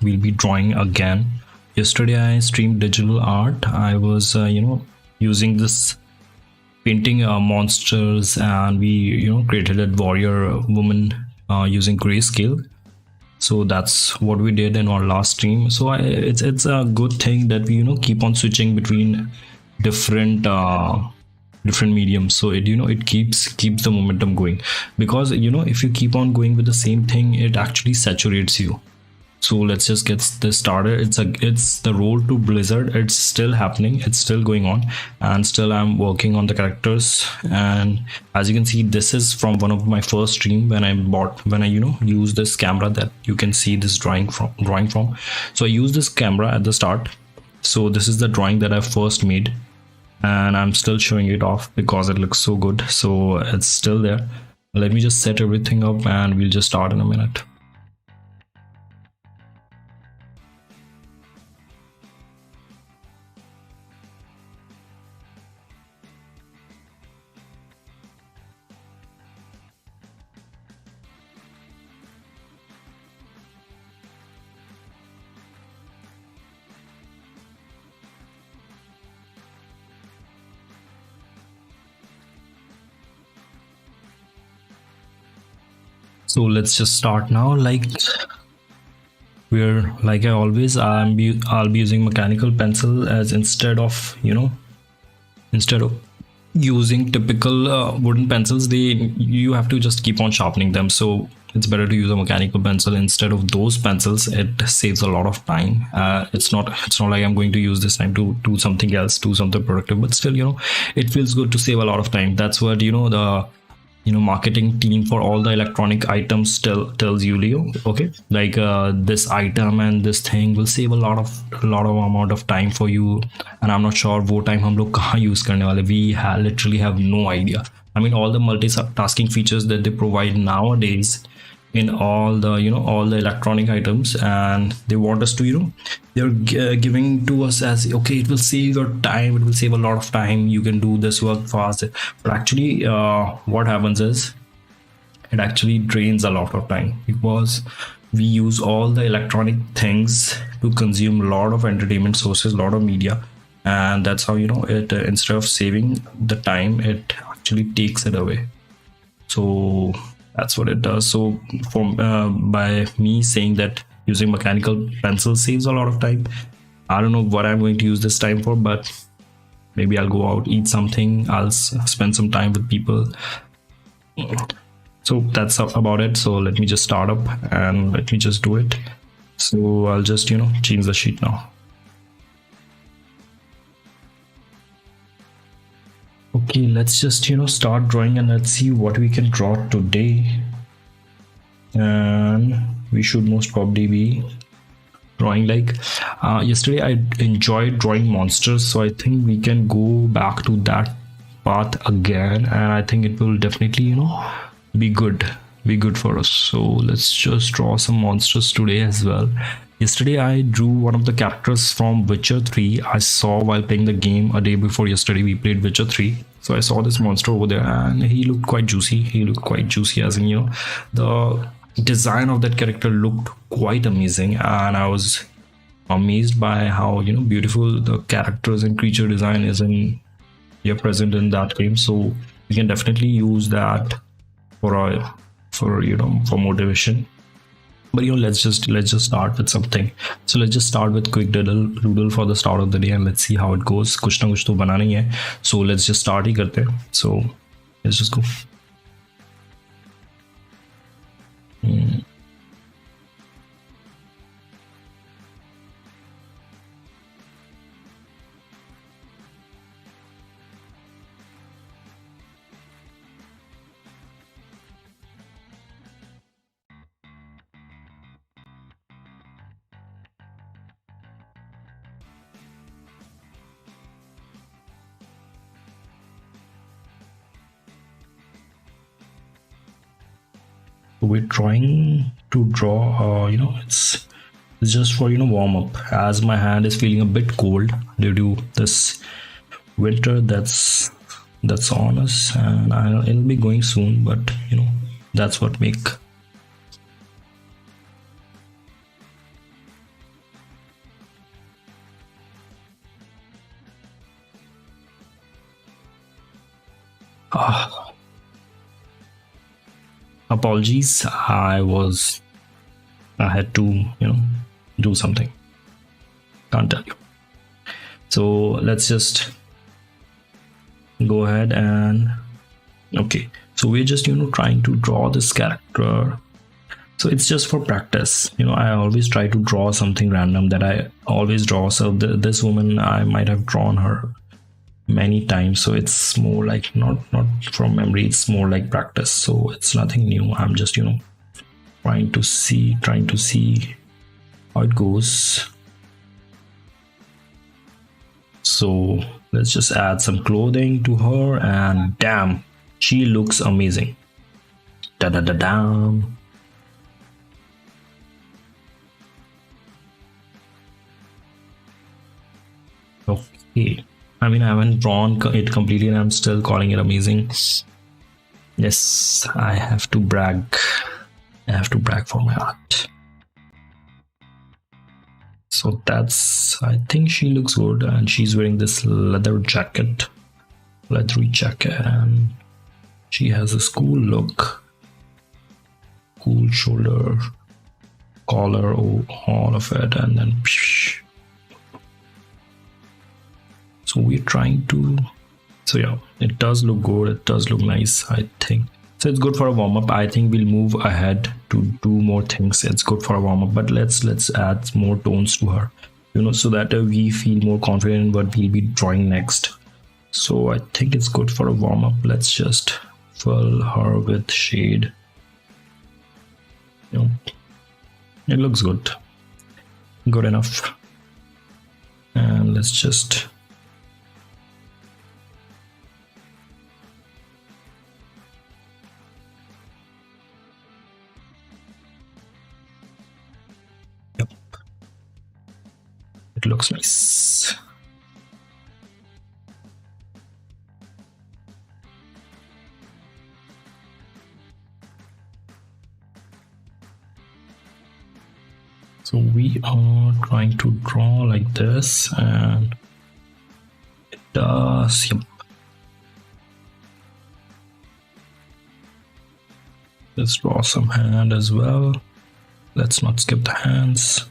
we'll be drawing again. Yesterday I streamed digital art. I was using this painting monsters, and we created a warrior woman using grayscale. So that's what we did in our last stream. So it's a good thing that we keep on switching between different different mediums, so it keeps the momentum going, because if you keep on going with the same thing, it actually saturates you. So let's just get this started. It's the road to Blizzard. It's still happening, it's still going on, and still I'm working on the characters. And as you can see, this is from one of my first stream when I use this camera that you can see this drawing from. So I use this camera at the start. So this is the drawing that I first made, and I'm still showing it off because it looks so good. So it's still there. Let me just set everything up and we'll just start in a minute. So let's just start now. Like I'll be using mechanical pencil, as instead of using typical wooden pencils, you have to just keep on sharpening them. So it's better to use a mechanical pencil instead of those pencils. It saves a lot of time. It's not like I'm going to use this time to do something else, do something productive, but still it feels good to save a lot of time. That's what the marketing team for all the electronic items tells you, Leo. Okay, like this item and this thing will save a lot of amount of time for you, and I'm not sure वो time हम लोग कहाँ use करने वाले. We literally have no idea. I mean, all the multitasking features that they provide nowadays in all the all the electronic items, and they want us to they're giving to us as, okay, it will save your time, it will save a lot of time, you can do this work fast. But actually what happens is it actually drains a lot of time, because we use all the electronic things to consume a lot of entertainment sources, a lot of media, and that's how it instead of saving the time, it actually takes it away. So that's what it does. So by me saying that using mechanical pencil saves a lot of time, I don't know what I'm going to use this time for, but maybe I'll go out, eat something, I'll spend some time with people. So that's about it. So let me just start up and let me just do it. So I'll just change the sheet now. Okay, let's just start drawing, and let's see what we can draw today. And we should most probably be drawing yesterday I enjoyed drawing monsters, so I think we can go back to that path again, and I think it will definitely be good for us. So let's just draw some monsters today as well. Yesterday I drew one of the characters from Witcher 3. I saw while playing the game a day before yesterday, we played Witcher 3. So I saw this monster over there, and he looked quite juicy. As in the design of that character looked quite amazing, and I was amazed by how beautiful the characters and creature design is present in that game. So we can definitely use that for motivation. But let's just start with something. So let's just start with quick doodle for the start of the day, and let's see how it goes. कुछ ना कुछ तो बनाना ही है. So let's just start ही करते हैं. So let's just go. We're trying to draw it's just for warm up, as my hand is feeling a bit cold due to this winter that's on us, and it'll be going soon, but that's what make Ah, apologies. I had to, do something. Can't tell you. So let's just go ahead and okay. So we're just trying to draw this character. So it's just for practice. I always try to draw something random that I always draw. So this woman, I might have drawn her many times. So it's more like not from memory. It's more like practice. So it's nothing new. I'm just trying to see how it goes. So let's just add some clothing to her, and damn, she looks amazing. Da da da da. Okay. I mean, I haven't drawn it completely and I'm still calling it amazing. Yes, I have to brag. I have to brag for my art. So I think she looks good, and she's wearing this leathery jacket, and she has a cool look, cool shoulder, collar, all of it, and then so we're trying to, so yeah, it does look good, it does look nice, I think. So it's good for a warm-up. I think we'll move ahead to do more things. It's good for a warm-up, but let's add more tones to her, so that we feel more confident in what we'll be drawing next. So I think it's good for a warm-up. Let's just fill her with shade. It looks good enough. And let's just it looks nice. So we are trying to draw like this, and it does. Yep. Let's draw some hand as well. Let's not skip the hands.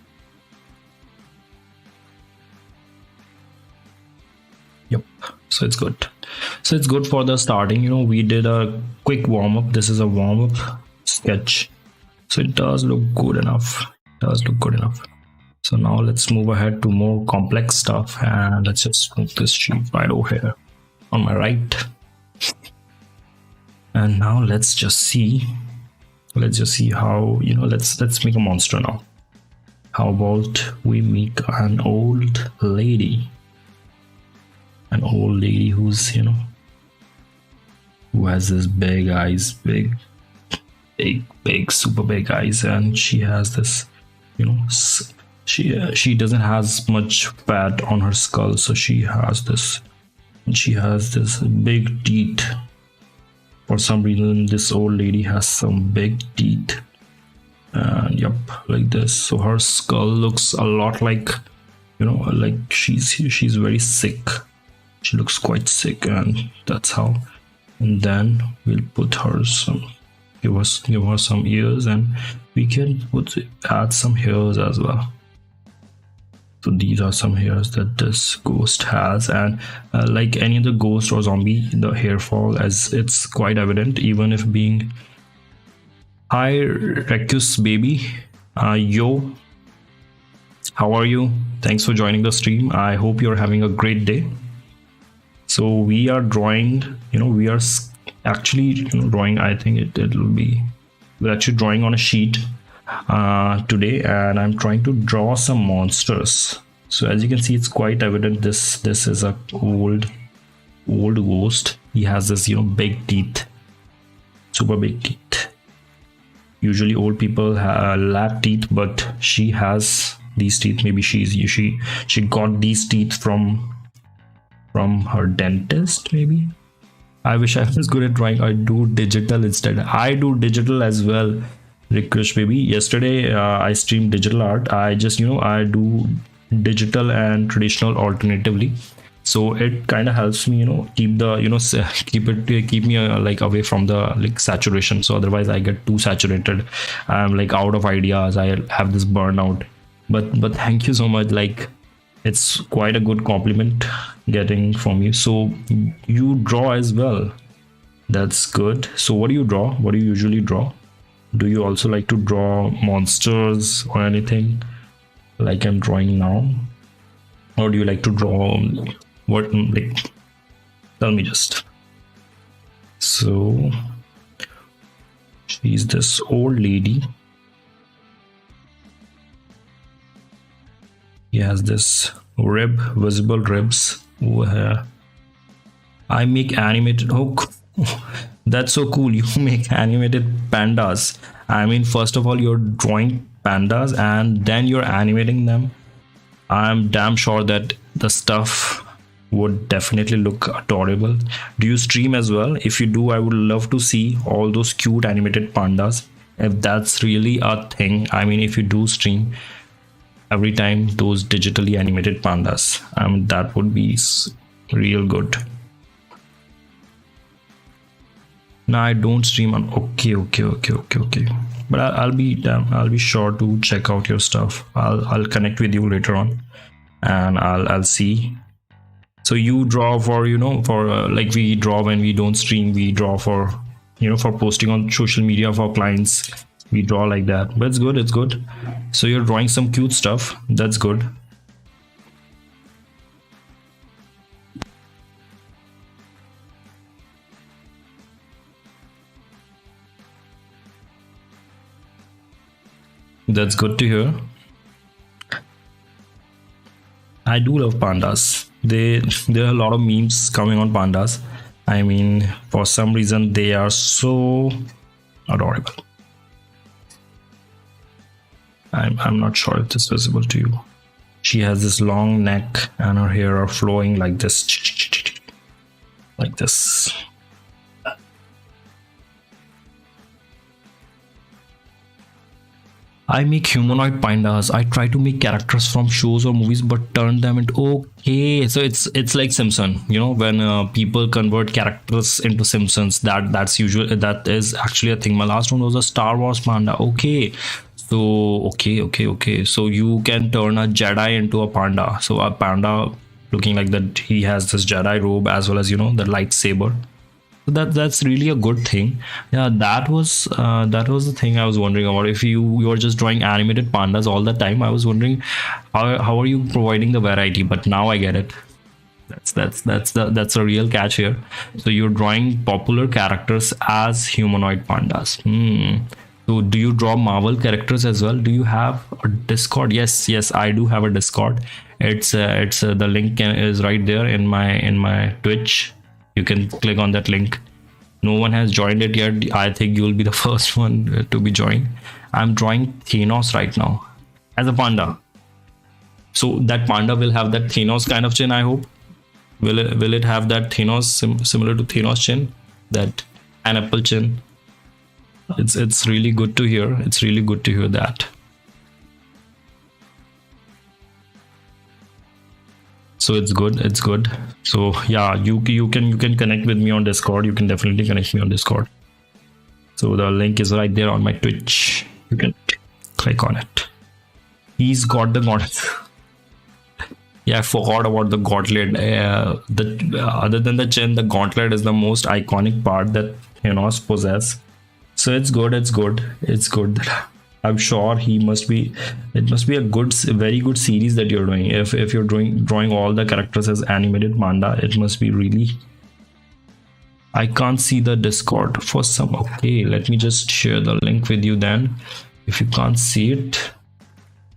Yep, so it's good. So it's good for the starting. We did a quick warm-up. This is a warm-up sketch, so it does look good enough. So now let's move ahead to more complex stuff, and let's just move this sheet right over here on my right. And now let's just see how, let's make a monster now. How about we make an old lady who's who has this big eyes, big super big eyes, and she has this, she doesn't has much fat on her skull, so she has this big teeth. For some reason this old lady has some big teeth, and yep, like this. So her skull looks a lot like, like she's very sick. She looks quite sick, and that's how. And then we'll put her give her some ears, and we can add some hairs as well. So these are some hairs that this ghost has, and like any other ghost or zombie, the hair fall, as it's quite evident, even if being. Hi Recus baby, yo, how are you? Thanks for joining the stream. I hope you're having a great day. So we are drawing, we are actually drawing, I think we're actually drawing on a sheet today, and I'm trying to draw some monsters. So as you can see, it's quite evident this is a old ghost. He has this big teeth, super big teeth. Usually old people lack teeth, but she has these teeth. Maybe she got these teeth from her dentist, maybe. I wish I was good at drawing. I do digital instead. I do digital as well, Rikrish baby. Yesterday I streamed digital art. I just I do digital and traditional alternatively. So it kind of helps me, keep the, keep me like away from the like saturation. So otherwise I get too saturated. I'm like out of ideas. I have this burnout. But thank you so much. Like, it's quite a good compliment getting from you. So you draw as well. That's good. So what do you draw? What do you usually draw? Do you also like to draw monsters or anything like I'm drawing now? Or do you like to draw what, like, tell me just. So she's this old lady. He has this visible ribs over here. I make animated. Oh, that's so cool. You make animated pandas. I mean, first of all, you're drawing pandas and then you're animating them. I'm damn sure that the stuff would definitely look adorable. Do you stream as well? If you do, I would love to see all those cute animated pandas. If that's really a thing, I mean, if you do stream every time those digitally animated pandas, that would be real good. No, I don't stream on. Okay. But I'll be sure to check out your stuff. I'll connect with you later on, and I'll see. So you draw for like we draw when we don't stream. We draw for for posting on social media for clients. We draw like that. But it's good. It's good. So you're drawing some cute stuff. That's good. That's good to hear. I do love pandas. There are a lot of memes coming on pandas. I mean, for some reason they are so adorable. I'm not sure if this is visible to you. She has this long neck and her hair are flowing like this. Like this. I make humanoid pandas. I try to make characters from shows or movies, but turn them into okay. So it's like Simpson. When people convert characters into Simpsons, that is actually a thing. My last one was a Star Wars panda. Okay, so okay. So you can turn a Jedi into a panda. So a panda looking like that. He has this Jedi robe as well as the lightsaber. That's really a good thing. Yeah, that was the thing I was wondering about. If you are just drawing animated pandas all the time, I was wondering how are you providing the variety. But now I get it. That's a real catch here. So you're drawing popular characters as humanoid pandas. So do you draw Marvel characters as well? Do you have a Discord? Yes, I do have a Discord. It's the link is right there in my Twitch. You can click on that link. No one has joined it yet. I think you'll be the first one to be joined. I'm drawing Thanos right now as a panda. So that panda will have that Thanos kind of chin, I hope. Will it have that Thanos similar to Thanos chin? That pineapple chin? It's really good to hear. It's really good to hear that. So it's good. So yeah, you can connect with me on Discord. You can definitely connect me on Discord. So the link is right there on my Twitch. You can click on it. He's got the gauntlet. Yeah, I forgot about the gauntlet. Other than the chin, the gauntlet is the most iconic part that Thanos possesses. So it's good. It's good. I'm sure it must be a very good series that you're doing. If you're drawing all the characters as animated panda, it must be really. I can't see the Discord for some. Okay, let me just share the link with you then. If you can't see it,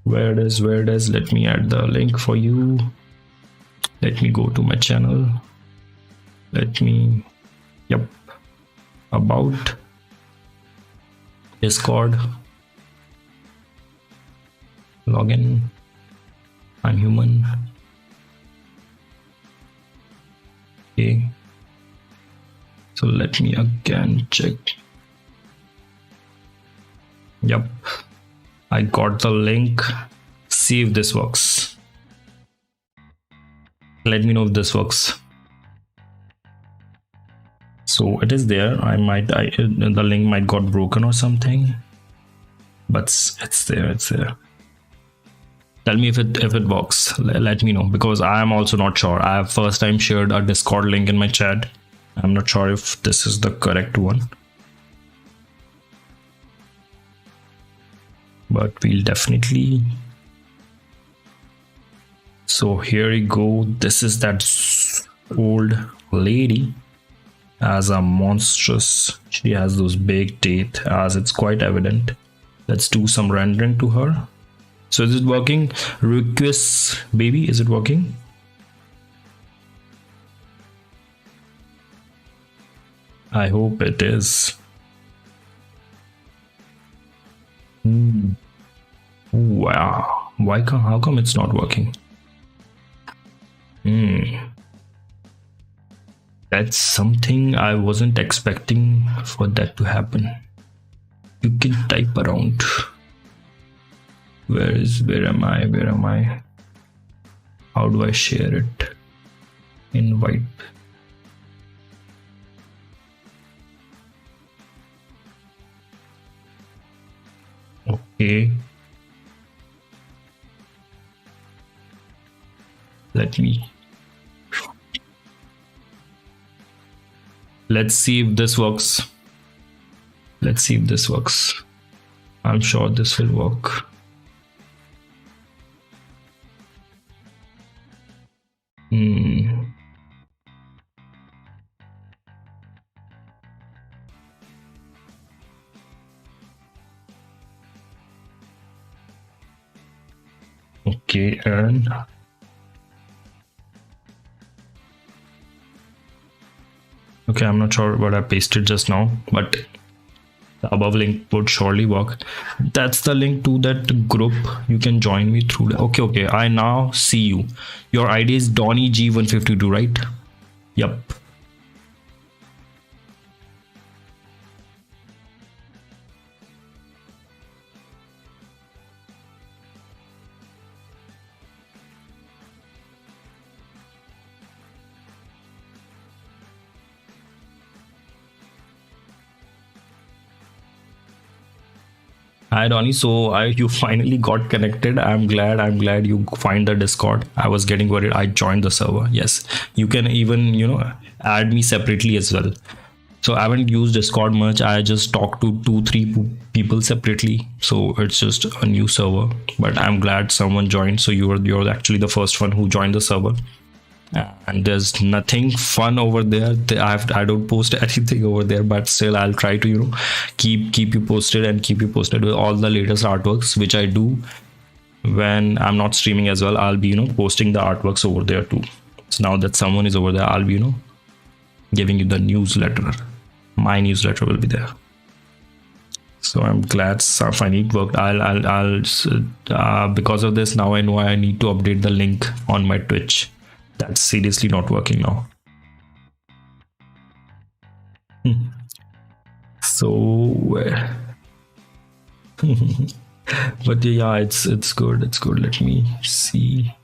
where it is? Let me add the link for you. Let me go to my channel. About Discord. Login. I'm human. Okay. So let me again check. Yep. I got the link. See if this works. Let me know if this works. So it is there. The link might got broken or something, but it's there. It's there. Tell me if it works. Let me know, because I am also not sure. I have first time shared a Discord link in my chat. I'm not sure if this is the correct one, but we'll definitely. So here we go. This is that old lady as a monstrous. She has those big teeth, as it's quite evident. Let's do some rendering to her. So is it working? Request baby, is it working? I hope it is. Wow. How come it's not working? That's something I wasn't expecting for that to happen. You can type around. Where am I? How do I share it? Invite. Okay. Let's see if this works. I'm sure this will work. Okay, and okay, I'm not sure what I pasted just now, but the above link would surely work. That's the link to that group. You can join me through that. Okay, I now see you. Your ID is Donny G152, right? Yep. Hi Donny, so you finally got connected. I'm glad you find the Discord. I was getting worried. I joined the server. Yes, you can even add me separately as well. So I haven't used Discord much. I just talked to 2-3 people separately. So it's just a new server. But I'm glad someone joined. So you're actually the first one who joined the server. And there's nothing fun over there. I don't post anything over there, but still I'll try to keep you posted and keep you posted with all the latest artworks, which I do when I'm not streaming as well. I'll be posting the artworks over there too. So now that someone is over there, I'll be giving you the newsletter. My newsletter will be there. So I'm glad finally it worked. I'll because of this now I know I need to update the link on my Twitch. That's seriously not working now. So but yeah, it's good. Let me see.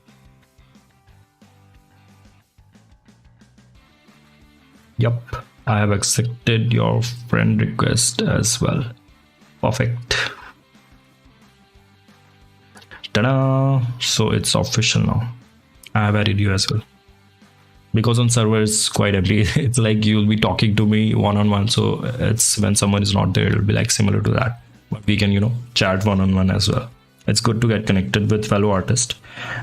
Yep, I have accepted your friend request as well. Perfect. Ta-da! So it's official now. I have added you as well, because on server it's quite empty. It's like you'll be talking to me one-on-one, so it's when someone is not there, it'll be like similar to that, but we can chat one-on-one as well. It's good to get connected with fellow artists,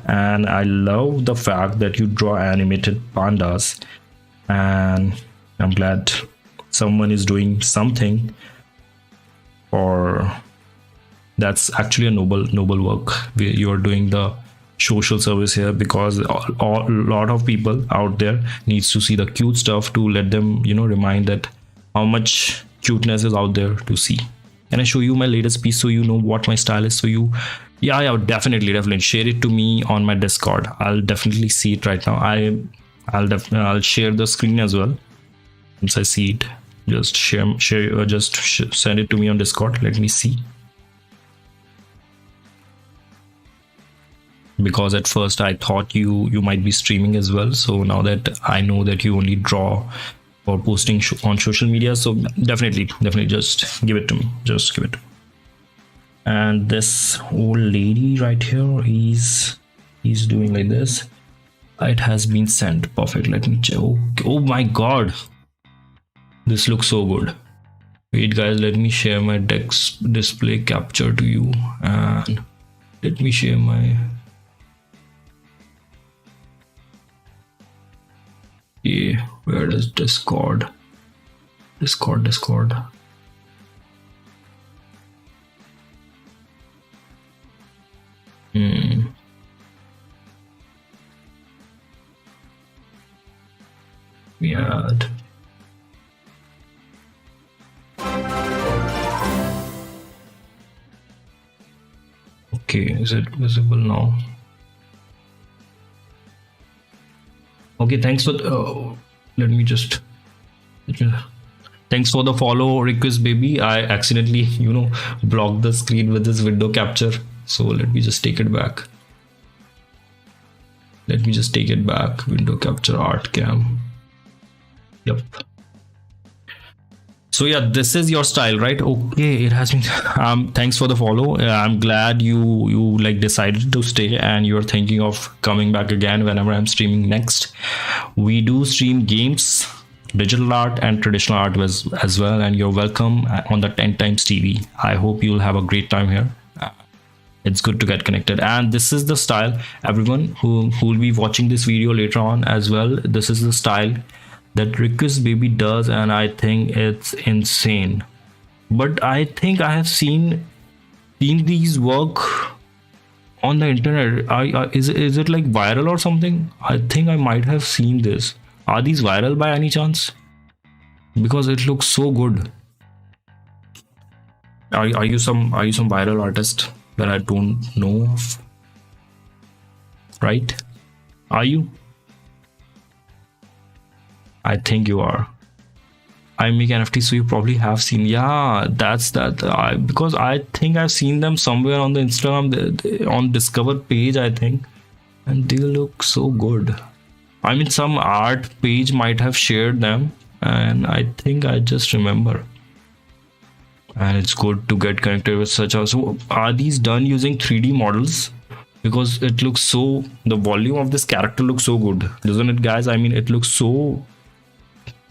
and I love the fact that you draw animated pandas, and I'm glad someone is doing something, or that's actually a noble work. You're doing the social service here, because a lot of people out there needs to see the cute stuff to let them remind that how much cuteness is out there to see. Can I show you my latest piece so you know what my style is? So yeah, definitely share it to me on my Discord. I'll definitely see it right now. I'll share the screen as well. Once I see it, just send it to me on Discord. Let me see. because at first I thought you might be streaming as well. So now that I know that you only draw or posting on social media, so definitely just give it to me. Just give it to me. And this old lady right here, he's doing like this. It has been sent. Perfect. Let me check. Oh my god, this looks so good. Wait guys, let me share my display capture to you, and let me share my where is Discord? Yeah. Okay, is it visible now? Okay, thanks for thanks for the follow request, baby. I accidentally blocked the screen with this window capture, so let me just take it back. Window capture art cam. Yep. So yeah, this is your style, right? Okay, it has been thanks for the follow. I'm glad you like decided to stay and you're thinking of coming back again whenever I'm streaming next. We do stream games, digital art and traditional art as well, and you're welcome on the 10 times TV. I hope you'll have a great time here. It's good to get connected. And this is the style, everyone who will be watching this video later on as well. This is the style that Request Baby does, and I think it's insane. But I think I have seen these work on the internet. Is it like viral or something? I think I might have seen this. Are these viral by any chance? Because it looks so good. Are you some viral artist that I don't know of? Right? Are you? I think you are. I make NFT, so you probably have seen. Yeah, that's that. Because I think I've seen them somewhere on the Instagram, on Discover page, I think, and they look so good. I mean, some art page might have shared them, and I think I just remember. And it's good to get connected with such. So, are these done using 3D models? Because it looks so. The volume of this character looks so good, doesn't it, guys? I mean, it looks so.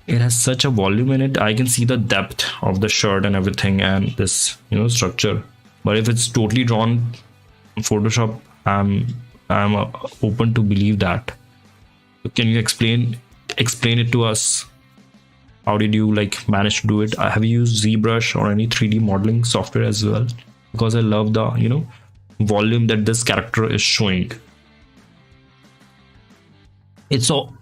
It has such a volume in it. I can see the depth of the shirt and everything, and this structure. But if it's totally drawn in Photoshop, I'm open to believe that. So can you explain it to us? How did you manage to do it? Have you used ZBrush or any 3D modeling software as well? Because I love the volume that this character is showing. It's so.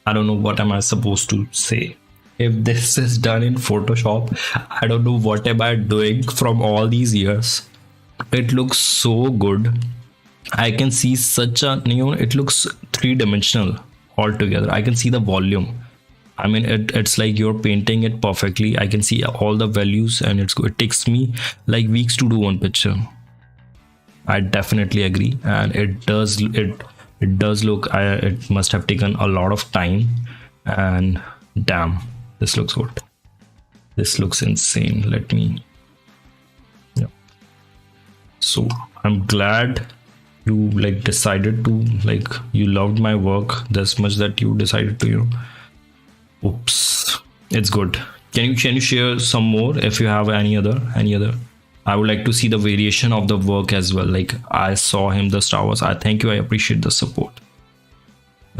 I don't know what am I supposed to say. If this is done in Photoshop, I don't know what am I doing from all these years. It looks so good. I can see such a, it looks three-dimensional altogether. I can see the volume. I mean, it's like you're painting it perfectly. I can see all the values, and it takes me like weeks to do one picture. I definitely agree, and it does look. It must have taken a lot of time, and damn, this looks good. This looks insane. Let me. Yeah. So I'm glad you decided to you loved my work this much that you decided to oops, it's good. Can you share some more if you have any other? I would like to see the variation of the work as well. I saw him the Star Wars. I thank you. I appreciate the support.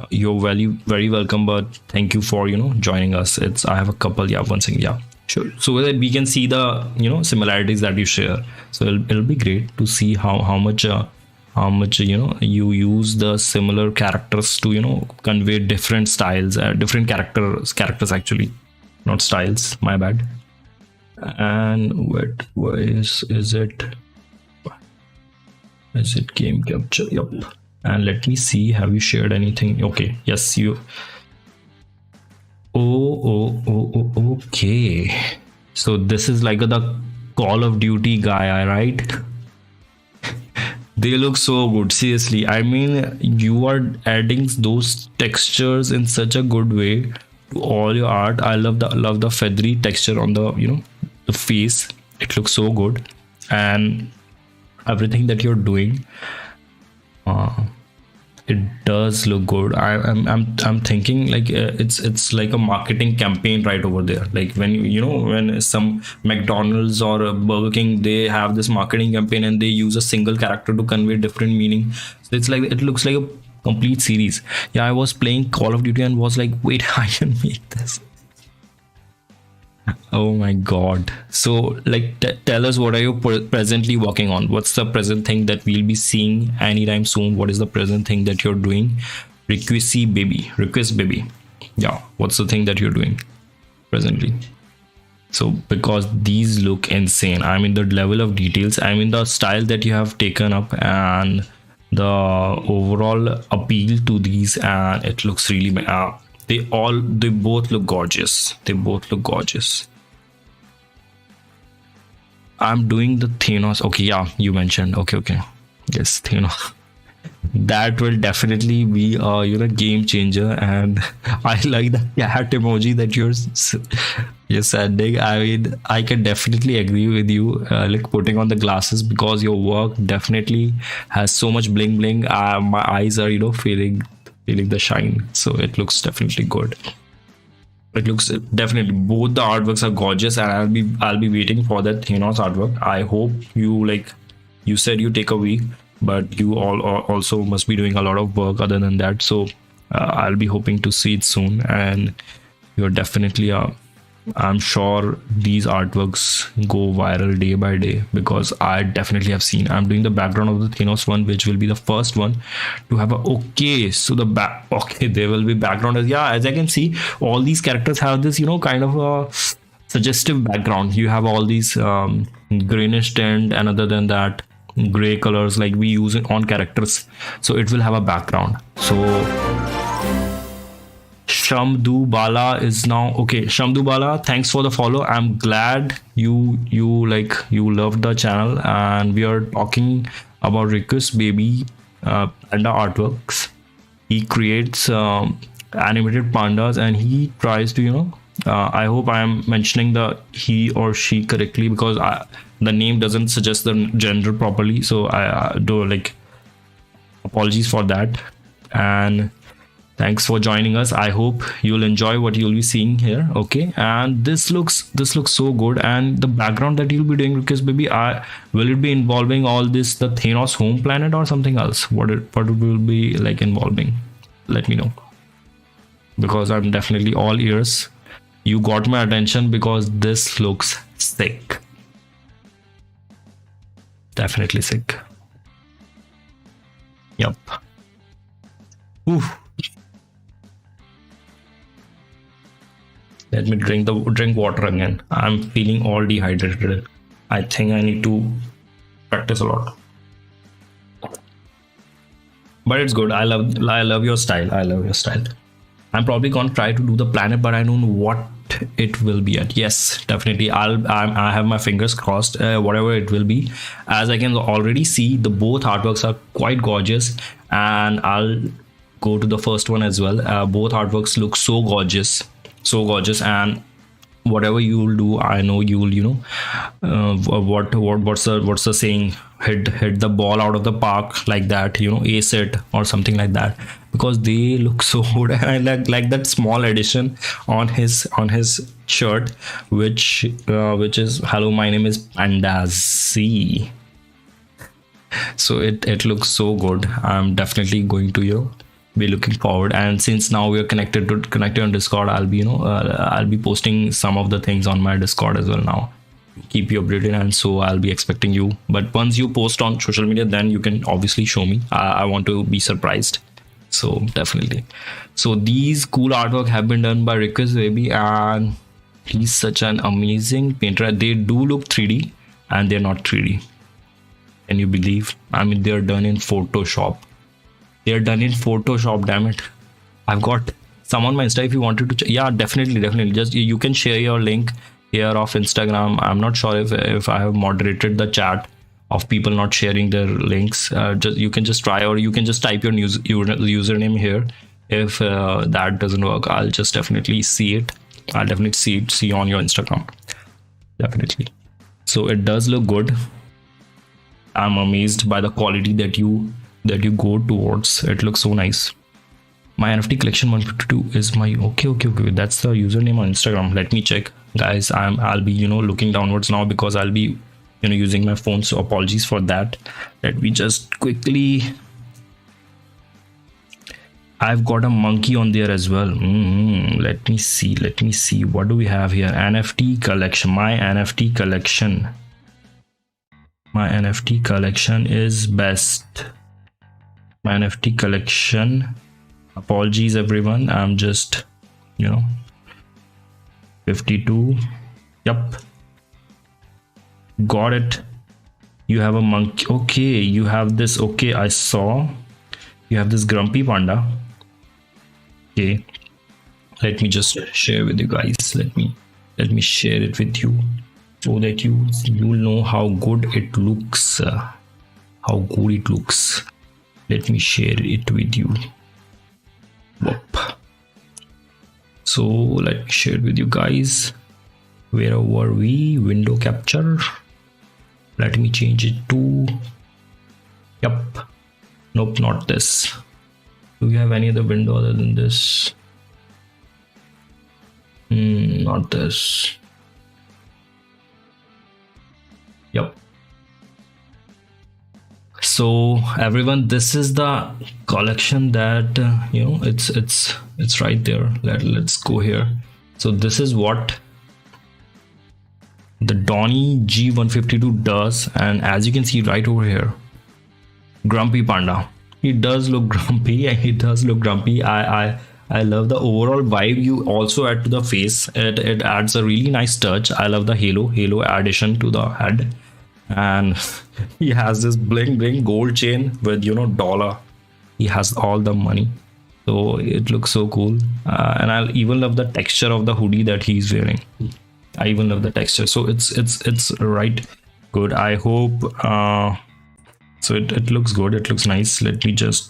You're very welcome, but thank you for joining us. I have a couple. Yeah, one thing. Yeah, sure. So that we can see the similarities that you share. So it'll be great to see how much you use the similar characters to convey different styles, different characters actually, not styles. My bad. And what is it? Is it game capture? Yep. And let me see, have you shared anything? Okay, yes, you. Okay. So this is like the Call of Duty guy, right? They look so good, seriously. I mean, you are adding those textures in such a good way to all your art. I love the feathery texture on the the face. It looks so good, and everything that you're doing. Uh, it does look good. I'm thinking like it's like a marketing campaign right over there. Like when when some McDonald's or Burger King, they have this marketing campaign and they use a single character to convey different meaning. So it's like it looks like a complete series. Yeah, I was playing Call of Duty and was like, wait, I can make this. Oh my god. So, like, tell us, what are you presently working on? What's the present thing that we'll be seeing anytime soon? What is the present thing that you're doing? Request baby. Yeah, what's the thing that you're doing presently? So, because these look insane. I mean, the level of details, I mean, the style that you have taken up, and the overall appeal to these, and it looks really. They both look gorgeous. They both look gorgeous. I'm doing the Thanos. Okay, yeah, you mentioned. Okay. Yes, Thanos. That will definitely be a game changer, and I like the cat emoji that you're sending. I mean, I can definitely agree with you. Like putting on the glasses, because your work definitely has so much bling bling. My eyes are feeling the shine, so it looks definitely good. It looks definitely, both the artworks are gorgeous, and I'll be waiting for that Thanos artwork. I hope you, like you said, you take a week, but you all also must be doing a lot of work other than that. So I'll be hoping to see it soon, and you're definitely I'm sure these artworks go viral day by day, because I definitely have seen. I'm doing the background of the Thanos one, which will be the first one to have a. Okay, so the back. Okay, there will be background as, yeah, as I can see, all these characters have this kind of a suggestive background. You have all these greenish tint, and other than that, gray colors like we use it on characters. So it will have a background. So Shamdu Bala is now okay. Shamdu Bala, thanks for the follow. I'm glad you loved the channel, and we are talking about Request Baby Panda artworks. He creates animated pandas, and he tries to I hope I am mentioning the he or she correctly, because the name doesn't suggest the gender properly. So I do apologies for that, and thanks for joining us. I hope you'll enjoy what you'll be seeing here. Okay, and this looks so good, and the background that you'll be doing, because baby, will it be involving all this, the Thanos home planet, or something else? What it will be like involving? Let me know, because I'm definitely all ears. You got my attention because this looks sick. Definitely sick. Yep. Ooh. Let me drink water again. I'm feeling all dehydrated. I think I need to practice a lot. But it's good. I love your style. I love your style. I'm probably gonna try to do the planet, but I don't know what it will be at. Yes, definitely. I have my fingers crossed. Whatever it will be, as I can already see, the both artworks are quite gorgeous, and I'll go to the first one as well. Both artworks look so gorgeous, and whatever you will do, I know you will what's the saying, hit the ball out of the park, like that, ace it or something like that, because they look so good. And I like that small addition on his shirt, which is, hello, my name is Pandas. See, so it looks so good. I'm definitely going to be looking forward, and since now we are connected on Discord, I'll be I'll be posting some of the things on my Discord as well now, keep you updated, and so I'll be expecting you. But once you post on social media, then you can obviously show me. I want to be surprised, so definitely. So these cool artwork have been done by Request Baby, and he's such an amazing painter. They do look 3D, and they're not 3D. Can you believe? I mean, they're done in Photoshop. They're done in Photoshop, damn it. I've got some on my Insta if you wanted to. Yeah, definitely. Just you can share your link here of Instagram. I'm not sure if I have moderated the chat of people not sharing their links. Just you can just try, or you can just type your username here. If that doesn't work, I'll just definitely see it. I'll definitely see on your Instagram. Definitely. So it does look good. I'm amazed by the quality that you go towards. It looks so nice. My NFT collection 152 is my okay. That's the username on Instagram. Let me check, guys. I'll be looking downwards now because I'll be using my phone. So apologies for that. Let me just quickly. I've got a monkey on there as well. Let me see. What do we have here? NFT collection. My NFT collection. My NFT collection is best. My NFT collection. Apologies everyone, I'm just 52. Yep, got it. You have a monkey. Okay, you have this. Okay, I saw you have this Grumpy Panda. Okay, let me just share with you guys. Let me share it with you so that you'll know how good it looks. Let me share it with you. Whoop. So let me share it with you guys. Where were we? Window capture. Let me change it to. Yep. Nope, not this. Do we have any other window other than this? Not this. Yep. So everyone, this is the collection that it's right there. Let's go here. So this is what the Donny G152 does, and as you can see right over here, Grumpy Panda. He does look grumpy. I love the overall vibe you also add to the face. It adds a really nice touch. I love the halo addition to the head. And he has this bling gold chain with dollar. He has all the money, so it looks so cool. And I even love the texture of the hoodie that he's wearing. I even love the texture. So it's right good. I hope so it looks good. It looks nice. Let me just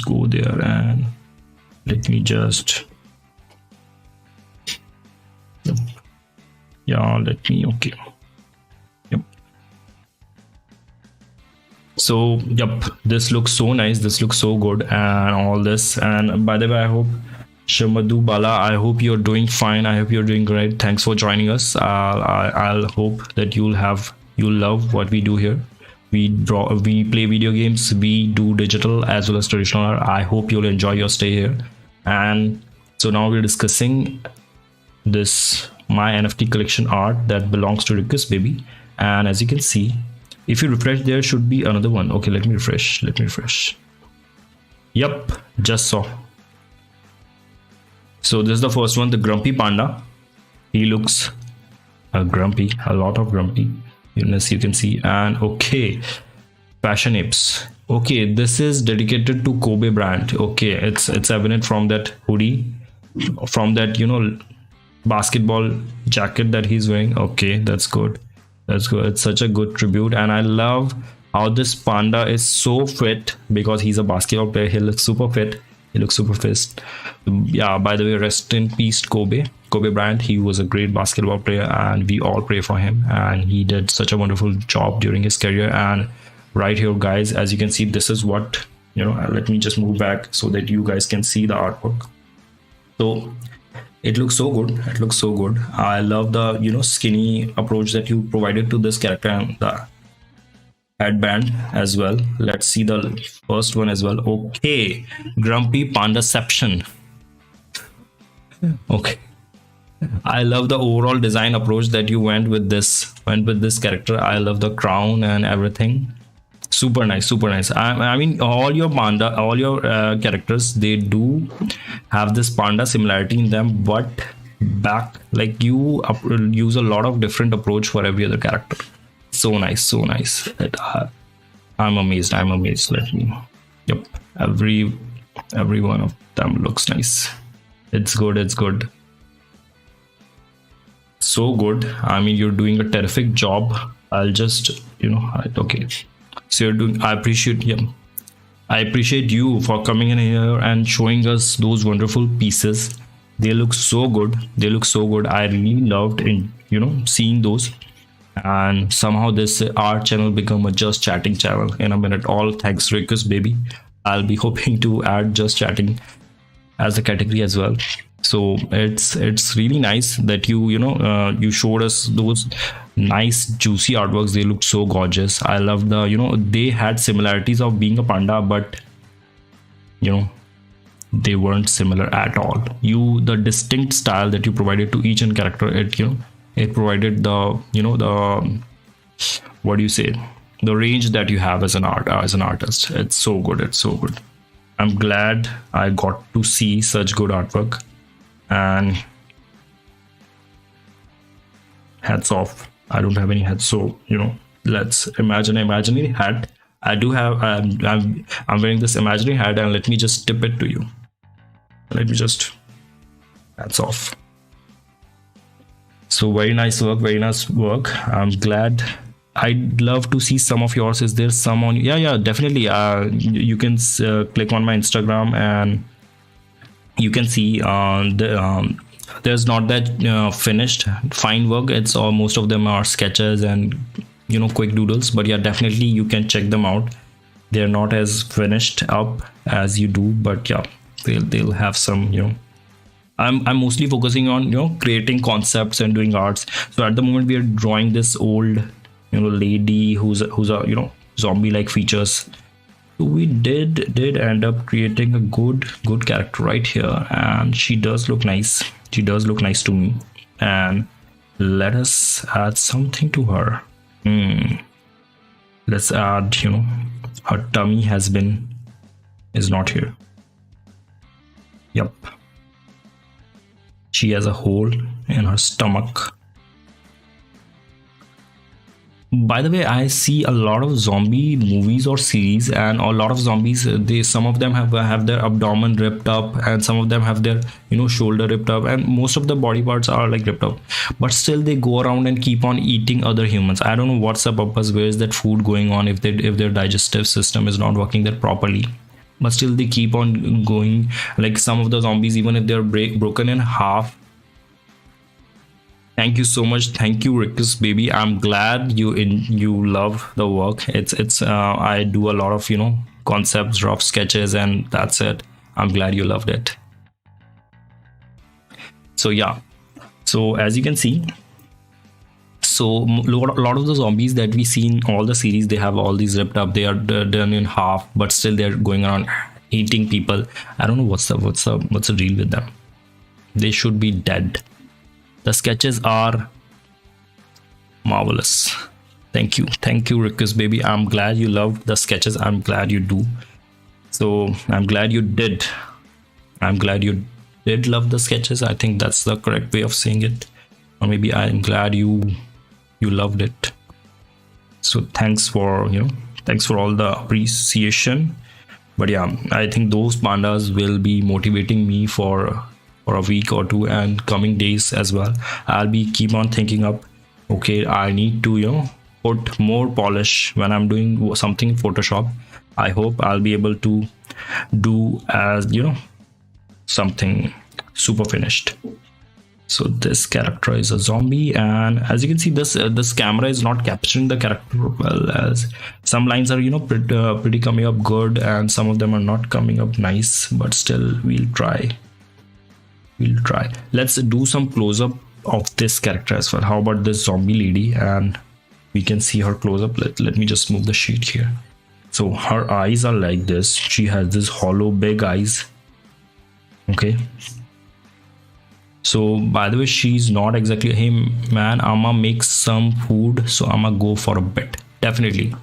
go there and let me just okay. So yep, this looks so nice, this looks so good, and all this. And by the way, I hope Shamadhu Bala, I hope you're doing fine. I hope you're doing great. Thanks for joining us. I'll hope that you'll love what we do here. We play video games, we do digital as well as traditional art. I hope you'll enjoy your stay here. And so now we're discussing this my NFT collection art that belongs to Rikus Baby. And as you can see, if you refresh, there should be another one. Okay, let me refresh. Yep, just saw. So this is the first one, the Grumpy Panda. He looks grumpy, a lot of grumpy, as you can see. And okay, Fashion Apes. Okay, this is dedicated to Kobe brand. Okay, it's evident from that hoodie, from that basketball jacket that he's wearing. Okay, that's good. It's such a good tribute, and I love how this panda is so fit because he's a basketball player. He looks super fit. Yeah, by the way, rest in peace Kobe Bryant. He was a great basketball player, and we all pray for him, and he did such a wonderful job during his career. And right here, guys, as you can see, this is what let me just move back so that you guys can see the artwork. So it looks so good. I love the skinny approach that you provided to this character, and the headband as well. Let's see the first one as well. Okay, Grumpy Pandaception. Okay, I love the overall design approach that you went with this character. I love the crown and everything. Super nice. I mean, all your characters, they do have this panda similarity in them, but back, like, you use a lot of different approach for every other character. So nice. I'm amazed. Let me Yep, every every one of them looks nice. It's good, it's good, so good. I mean, you're doing a terrific job. I'll just, okay, so you're doing, I appreciate, yeah, I appreciate you for coming in here and showing us those wonderful pieces. They look so good. They look so good. I really loved in, seeing those. And somehow this art channel become a just chatting channel in a minute. All thanks Rikus baby. I'll be hoping to add just chatting as a category as well. So it's really nice that you showed us those nice juicy artworks. They look so gorgeous. I love the, they had similarities of being a panda, but you know they weren't similar at all. The distinct style that you provided to each and character, it provided the, the, what do you say, the range that you have as an artist. It's so good, it's so good. I'm glad I got to see such good artwork, and hats off. I don't have any hats, so let's imagine an imaginary hat. I do have, I'm wearing this imaginary hat, and let me just tip it to you. Let me just, hats off. So very nice work, very nice work. I'm glad. I'd love to see some of yours. Is there some on? Yeah, definitely. You can click on my Instagram and you can see there's not that finished fine work. It's all, most of them are sketches and quick doodles, but yeah, definitely you can check them out. They're not as finished up as you do, but yeah, they'll have some. I'm mostly focusing on creating concepts and doing arts. So at the moment we are drawing this old lady who's a zombie like features. So we did end up creating a good character right here, and she does look nice. She does look nice to me. And let us add something to her. Let's add, her tummy is not here. Yep, she has a hole in her stomach. By the way, I see a lot of zombie movies or series, and a lot of zombies, some of them have their abdomen ripped up, and some of them have their shoulder ripped up, and most of the body parts are like ripped up, but still they go around and keep on eating other humans. I don't know what's the purpose. Where is that food going on if their digestive system is not working that properly? But still they keep on going. Like some of the zombies, even if they're broken in half. Thank you so much. Thank you, Rikus baby. I'm glad you love the work. It's I do a lot of concepts, rough sketches, and that's it. I'm glad you loved it. So yeah. So as you can see, so a lot of the zombies that we see in all the series, they have all these ripped up. They are done in half, but still they're going around eating people. I don't know what's the deal with them. They should be dead. The sketches are marvelous. Thank you, Rikus baby. I'm glad you loved the sketches. I'm glad you do. So I'm glad you did. I'm glad you did love the sketches. I think that's the correct way of saying it. Or maybe I'm glad you loved it. So thanks for all the appreciation. But yeah, I think those pandas will be motivating me for a week or two and coming days as well. I'll be keep on thinking up, okay, I need to put more polish when I'm doing something in Photoshop. I hope I'll be able to do as something super finished. So this character is a zombie, and as you can see, this camera is not capturing the character well, as some lines are pretty coming up good, and some of them are not coming up nice, but still we'll try. Let's do some close-up of this character as well. How about this zombie lady? And we can see her close-up. Let me just move the sheet here. So her eyes are like this. She has this hollow big eyes. Okay. So by the way, she's not exactly, hey man, I'ma make some food, so I'ma go for a bit. Definitely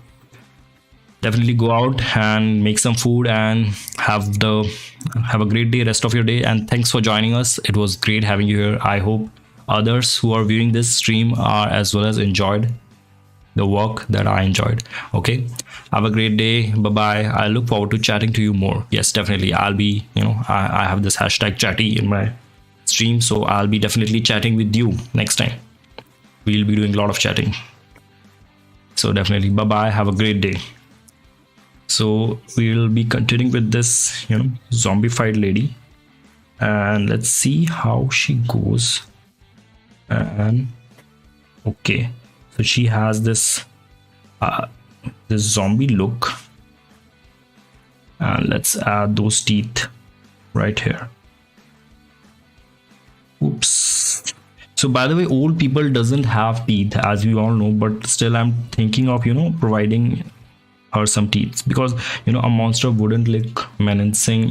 go out and make some food and have a great day, rest of your day. And thanks for joining us. It was great having you here. I hope others who are viewing this stream are as well as enjoyed the work that I enjoyed. Okay, have a great day. Bye bye. I look forward to chatting to you more. Yes, definitely. I'll be, I have this hashtag chatty in my stream, so I'll be definitely chatting with you next time. We'll be doing a lot of chatting. So definitely, bye bye. Have a great day. So we'll be continuing with this, zombified lady, and let's see how she goes. And okay, so she has this zombie look, and let's add those teeth right here. Oops. So by the way, old people doesn't have teeth, as we all know, but still I'm thinking of providing her some teeth, because a monster wouldn't look menacing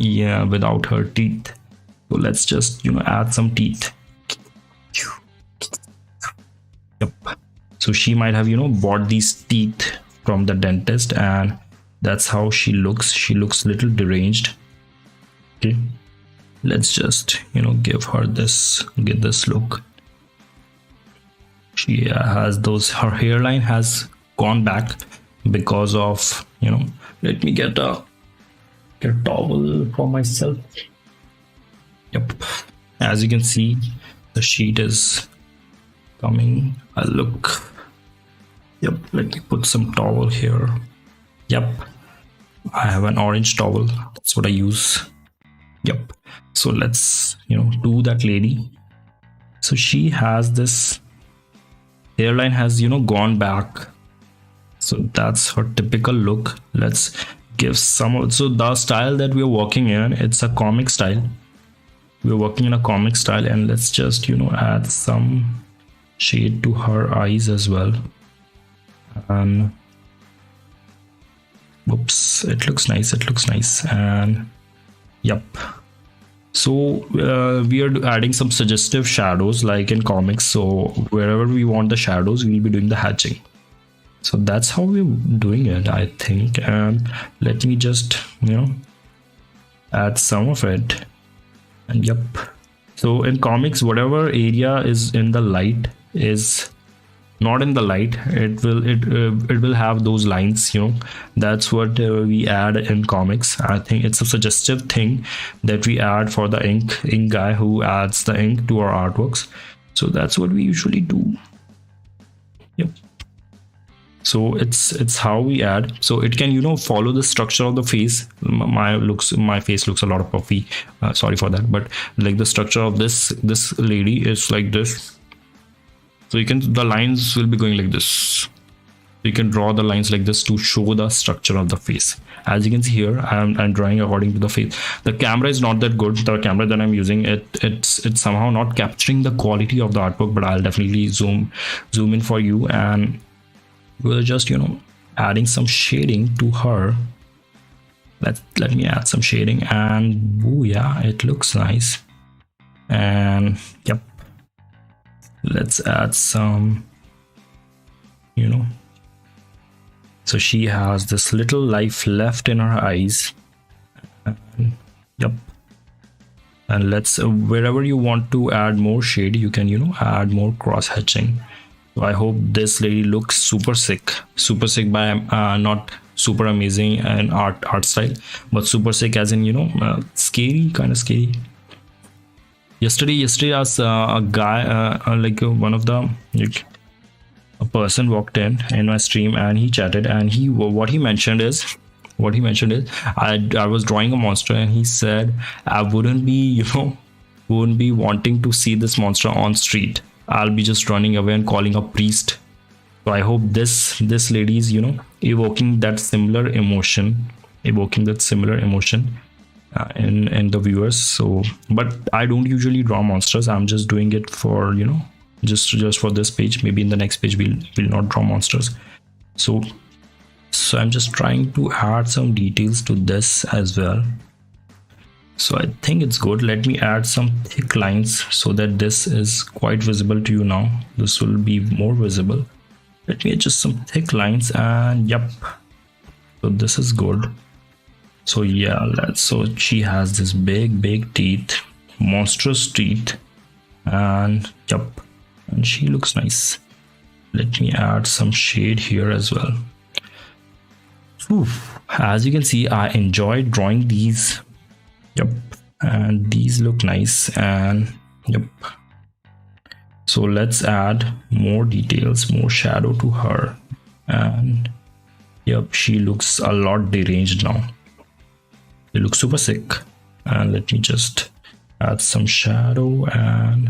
without her teeth. So let's just add some teeth. Yep. So she might have bought these teeth from the dentist, and that's how she looks. She looks a little deranged. Okay, let's just give her this, get this look. She has those, her hairline has gone back because of let me get a towel for myself. Yep, as you can see, the sheet is coming. I'll look. Yep, let me put some towel here. Yep, I have an orange towel, that's what I use. Yep, so let's do that lady. So she has this hairline has gone back, so that's her typical look. Let's give some. So the style that we're working in, it's a comic style. We're working in a comic style, and let's just add some shade to her eyes as well. And whoops, it looks nice, it looks nice. And yep, so we are adding some suggestive shadows like in comics. So wherever we want the shadows, we'll be doing the hatching. So that's how we're doing it, I think. And let me just add some of it. And yep, so in comics, whatever area is in the light is not in the light, it will have those lines. That's what we add in comics. I think it's a suggestive thing that we add for the ink guy who adds the ink to our artworks. So that's what we usually do. Yep, so it's how we add. So it can follow the structure of the face. My face looks a lot of puffy, sorry for that, but like the structure of this lady is like this. So the lines will be going like this. You can draw the lines like this to show the structure of the face. As you can see here, I'm drawing according to the face. The camera is not that good. The camera that I'm using, it's somehow not capturing the quality of the artwork, but I'll definitely zoom in for you, and we're just adding some shading to her. Let me add some shading, and oh yeah, it looks nice. And yep, let's add some so she has this little life left in her eyes. And yep, and let's wherever you want to add more shade, you can add more cross hatching. So I hope this lady looks super sick by not super amazing in art style, but super sick as in scary, kind of scary. Yesterday as a guy like one of the a person walked in my stream, and he chatted, and what he mentioned is I was drawing a monster, and he said I wouldn't be wanting to see this monster on street. I'll be just running away and calling a priest. So I hope this lady is evoking that similar emotion in the viewers. So but I don't usually draw monsters. I'm just doing it for just for this page. Maybe in the next page we'll not draw monsters. So I'm just trying to add some details to this as well. So I think it's good. Let me add some thick lines so that this is quite visible to you now. This will be more visible. Let me adjust some thick lines, and yep, so this is good. So yeah, so she has this big teeth, monstrous teeth, and yep, and she looks nice. Let me add some shade here as well. Oof. As you can see, I enjoyed drawing these. Yep. And these look nice. And yep. So let's add more details, more shadow to her. And yep, she looks a lot deranged now. She looks super sick. And let me just add some shadow, and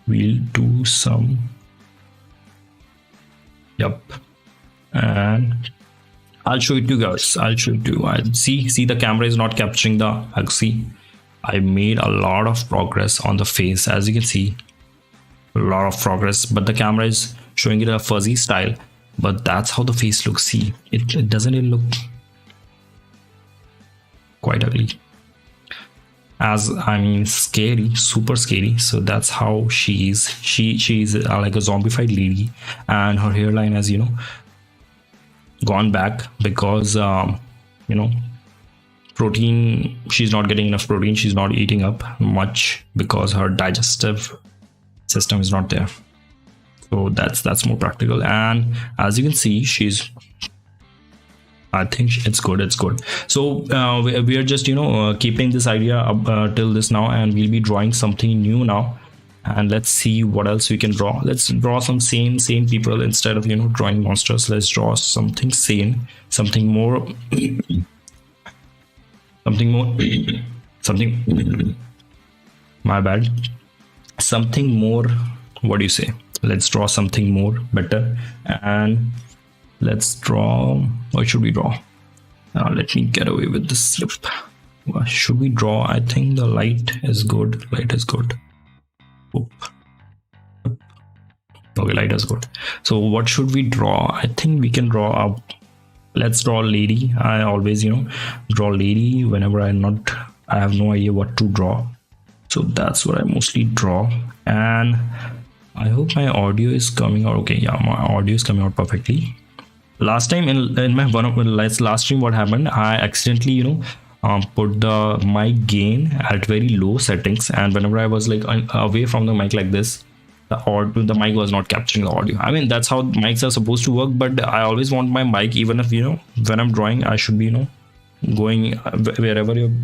we'll do some. Yep. And I'll show it to you guys. I'll show it to you. I see the camera is not capturing the. I see. I made a lot of progress on the face, as you can see. A lot of progress, but the camera is showing it a fuzzy style. But that's how the face looks. See, it doesn't even look quite ugly. As I mean, scary, super scary. So that's how she is. She's like a zombified lady, and her hairline has gone back because protein. She's not getting enough protein. She's not eating up much because her digestive system is not there. So that's more practical. And as you can see, I think it's good. So we are just keeping this idea up till this now, and we'll be drawing something new now. And let's see what else we can draw. Let's draw some sane people instead of drawing monsters. Let's draw something sane, something more something my bad, something more, what do you say? Let's draw something more better. And let's draw, what should we draw? Let me get away with this. What should we draw? I think the light is good. Oop. Okay, light is good. So what should we draw? I think we can draw up. Let's draw a lady. I always draw a lady whenever I have no idea what to draw. So that's what I mostly draw. And I hope my audio is coming out okay. Yeah, my audio is coming out perfectly. Last time in my one of my last stream, what happened? I accidentally put the mic gain at very low settings, and whenever I was like away from the mic like this, the mic was not capturing the audio. I mean, that's how mics are supposed to work, but I always want my mic, even if when I'm drawing, I should be going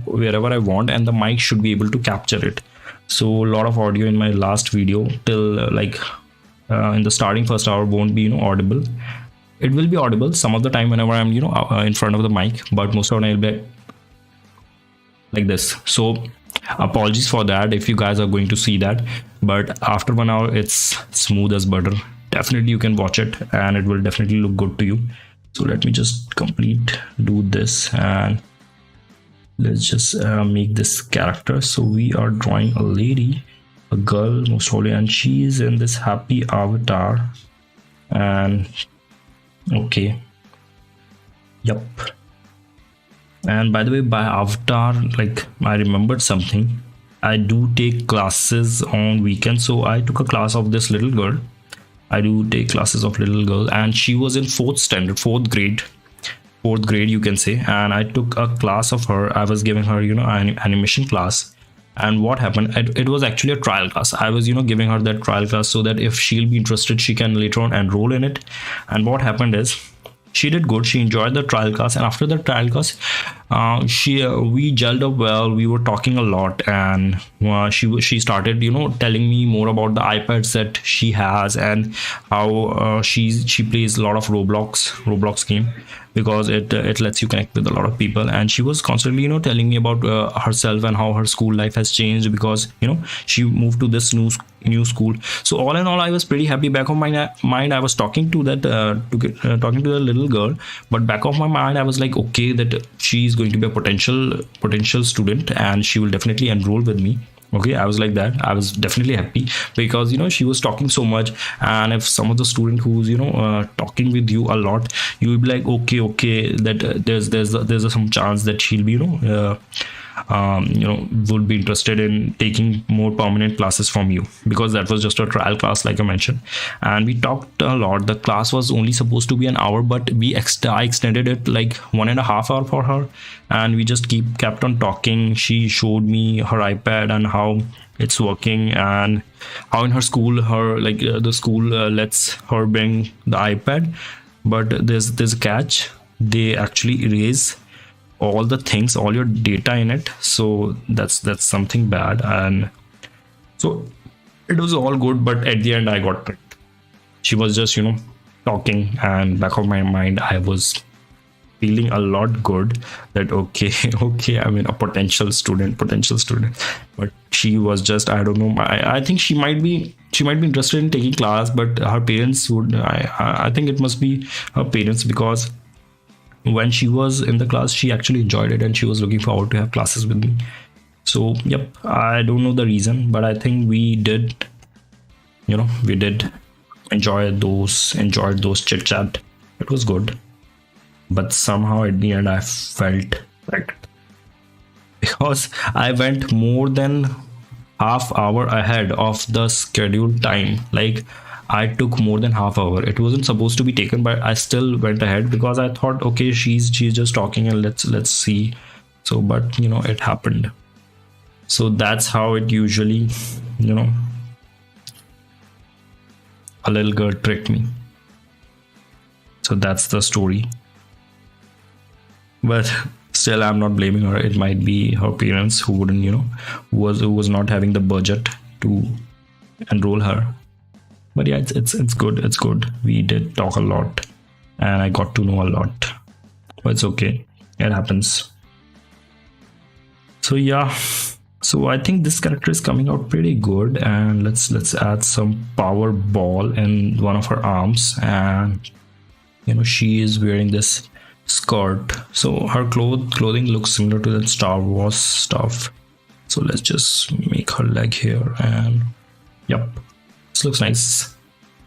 wherever I want, and the mic should be able to capture it. So a lot of audio in my last video till in the starting first hour won't be audible. It will be audible some of the time whenever I'm in front of the mic, but most of the time I'll be like this. So apologies for that if you guys are going to see that, but after 1 hour it's smooth as butter. Definitely you can watch it and it will definitely look good to you. So let me just do this, and let's just make this character. So we are drawing a lady, a girl most probably, and she's in this happy avatar. And okay, yep. And by the way, by avatar, like, I remembered something. I do take classes on weekends, so I took a class of this little girl. I do take classes of little girl, and she was in fourth grade you can say. And I took a class of her. I was giving her an animation class. And what happened, it was actually a trial class. I was giving her that trial class so that if she'll be interested, she can later on enroll in it. And what happened is, she did good. She enjoyed the trial class, and after the trial class, we gelled up well. We were talking a lot, and she started telling me more about the iPads that she has, and how she plays a lot of Roblox game, because it lets you connect with a lot of people. And she was constantly telling me about herself and how her school life has changed, because she moved to this new school. So all in all, I was pretty happy. Back of my mind, I was talking to that talking to the little girl, but back of my mind, I was like, okay, that she is going to be a potential student, and she will definitely enroll with me. Okay, I was like that. I was definitely happy, because she was talking so much, and if some of the student who's talking with you a lot, you will be like, okay, that there's some chance that she'll be would be interested in taking more permanent classes from you, because that was just a trial class, like I mentioned. And we talked a lot. The class was only supposed to be an hour, but I extended it like 1.5 hours for her, and we just kept on talking. She showed me her iPad and how it's working, and how in her school, the school lets her bring the iPad, but there's a catch. They actually erase all the things, all your data in it, so that's something bad. And so it was all good, but at the end I got tricked. She was just talking, and back of my mind I was feeling a lot good that okay okay, I mean, a potential student, but she was just, I don't know, I think she might be interested in taking class, but her parents would, I think it must be her parents, because when she was in the class she actually enjoyed it and she was looking forward to have classes with me. So yep, I don't know the reason, but I think we did enjoy those chit chat. It was good, but somehow at the end I felt like, because I went more than half hour ahead of the scheduled time. Like, I took more than half hour. It wasn't supposed to be taken, but I still went ahead because I thought, okay, she's just talking and let's see. So, but it happened. So that's how it usually, a little girl tricked me. So that's the story. But still, I'm not blaming her. It might be her parents who wouldn't, who was not having the budget to enroll her. But yeah, it's good. It's good. We did talk a lot, and I got to know a lot. But it's okay. It happens. So yeah. So I think this character is coming out pretty good, and let's add some power ball in one of her arms, and she is wearing this skirt. So her clothing looks similar to that Star Wars stuff. So let's just make her leg here, and yep. Looks nice.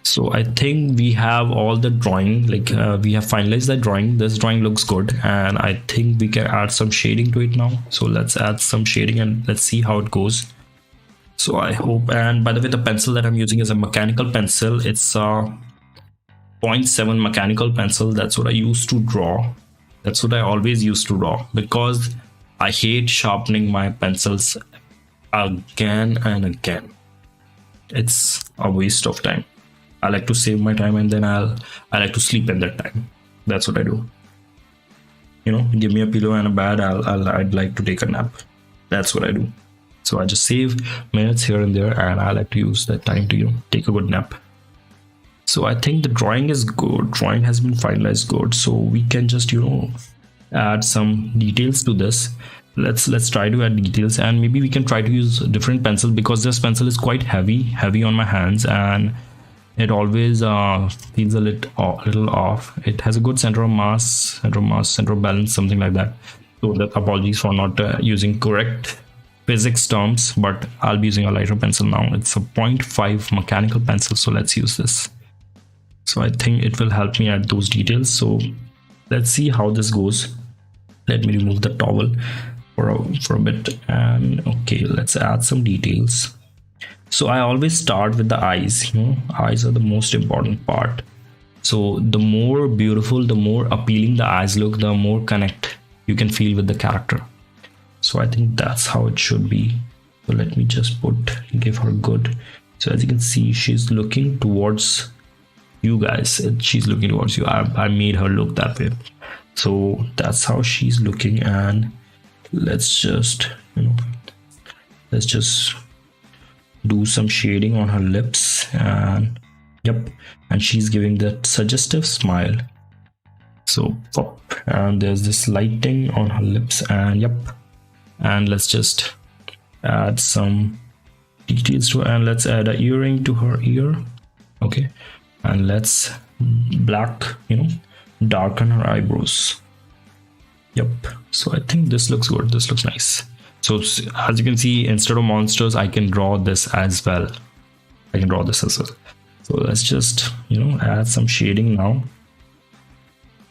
So I think we have all the drawing, we have finalized the drawing. This drawing looks good, and I think we can add some shading to it now. So let's add some shading and let's see how it goes. So I hope, and by the way, the pencil that I'm using is a mechanical pencil. It's a 0.7 mechanical pencil. That's what I used to draw. That's what I always used to draw, because I hate sharpening my pencils again and again. It's a waste of time. I like to save my time, and then I like to sleep in that time. That's what I do. Give me a pillow and a bed, I'd like to take a nap. That's what I do. So I just save minutes here and there, and I like to use that time to take a good nap. So I think the drawing is good. Drawing has been finalized good. So we can just add some details to this. Let's try to add details, and maybe we can try to use a different pencil, because this pencil is quite heavy on my hands, and it always feels a little off. It has a good center of balance, something like that. So that, apologies for not using correct physics terms, but I'll be using a lighter pencil now. It's a 0.5 mechanical pencil, so let's use this. So I think it will help me add those details. So let's see how this goes. Let me remove the towel for a bit, and okay, let's add some details. So I always start with the eyes. Eyes are the most important part. So the more beautiful, the more appealing the eyes look, the more connect you can feel with the character. So I think that's how it should be. So let me just give her good. So as you can see, she's looking towards you guys. She's looking towards you. I made her look that way. So that's how she's looking, and let's just do some shading on her lips, and yep, and she's giving that suggestive smile. So pop, and there's this lighting on her lips, and yep, and let's just add some details to her, and let's add an earring to her ear. Okay, and let's darken her eyebrows. Yep, so I think this looks good. This looks nice. So as you can see, instead of monsters, I can draw this as well. So let's just add some shading now.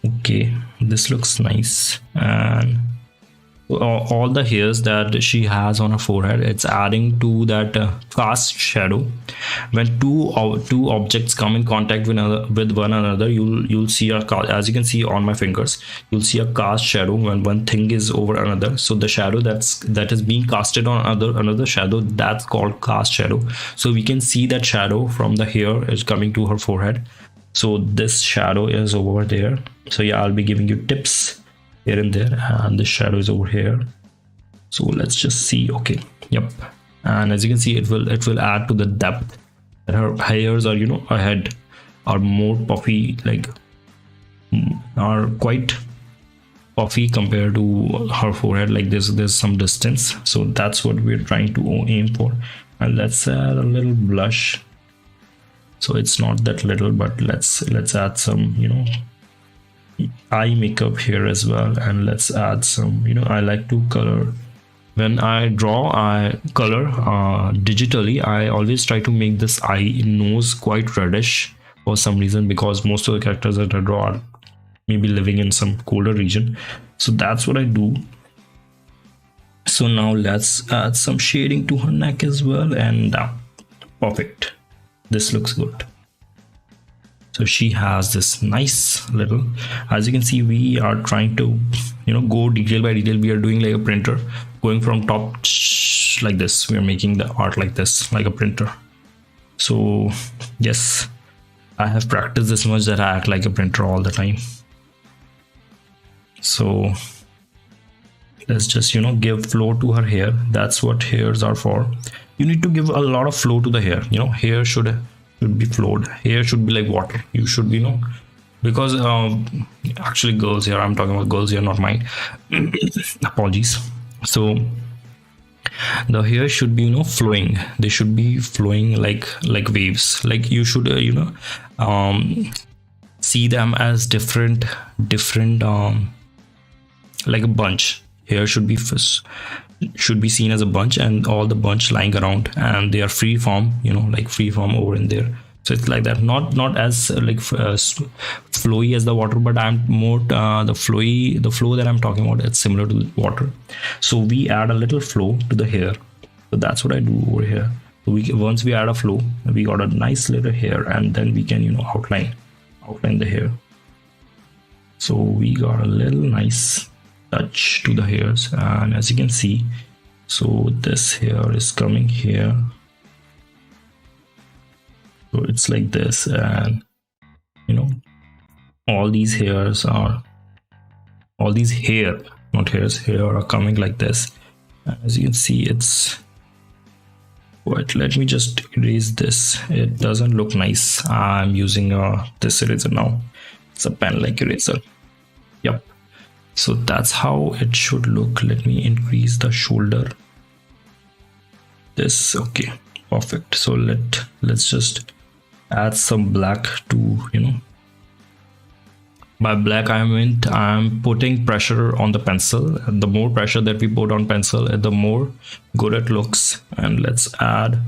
Okay, this looks nice, and all the hairs that she has on her forehead, it's adding to that cast shadow. When two objects come in contact with one another, you'll see as you can see on my fingers, you'll see a cast shadow when one thing is over another. So the shadow that is being casted on another shadow, that's called cast shadow. So we can see that shadow from the hair is coming to her forehead. So this shadow is over there. So yeah, I'll be giving you tips here and there, and the shadow is over here. So let's just see. Okay, yep. And as you can see, it will add to the depth. Her hairs are, ahead, are more puffy, like are quite puffy compared to her forehead. Like there's some distance. So that's what we're trying to aim for. And let's add a little blush. So it's not that little, but let's add some, eye makeup here as well. And let's add some, I like to color. When I draw, I color digitally. I always try to make this nose quite reddish for some reason, because most of the characters that I draw are maybe living in some colder region. So that's what I do. So now let's add some shading to her neck as well, and perfect. This looks good. So she has this nice little, as you can see, we are trying to, go detail by detail. We are doing like a printer, going from top like this. We are making the art like this, like a printer. So yes, I have practiced this much that I act like a printer all the time. So let's just, give flow to her hair. That's what hairs are for. You need to give a lot of flow to the hair. Hair should be flowed. Hair should be like water. You should be, because actually girls here, I'm talking about girls here, not mine. Apologies. So the hair should be, flowing. They should be flowing like waves. Like you should, see them as different, like a bunch. Hair should be seen as a bunch, and all the bunch lying around, and they are free form, like free form over in there. So it's like that, not as like flowy as the water, but I'm more the flow that I'm talking about, it's similar to water. So we add a little flow to the hair. So that's what I do over here. So once we add a flow, we got a nice little hair, and then we can outline the hair. So we got a little nice touch to the hairs, and as you can see, so this hair is coming here, so it's like this, and all these hair, not hairs, hair are coming like this. As you can see, it's what, let me just erase this. It doesn't look nice. I'm using this eraser now. It's a pen like eraser. Yep. So that's how it should look. Let me increase the shoulder. This, okay, perfect. So let's just add some black to, by black I'm putting pressure on the pencil. The more pressure that we put on pencil, the more good it looks. And let's add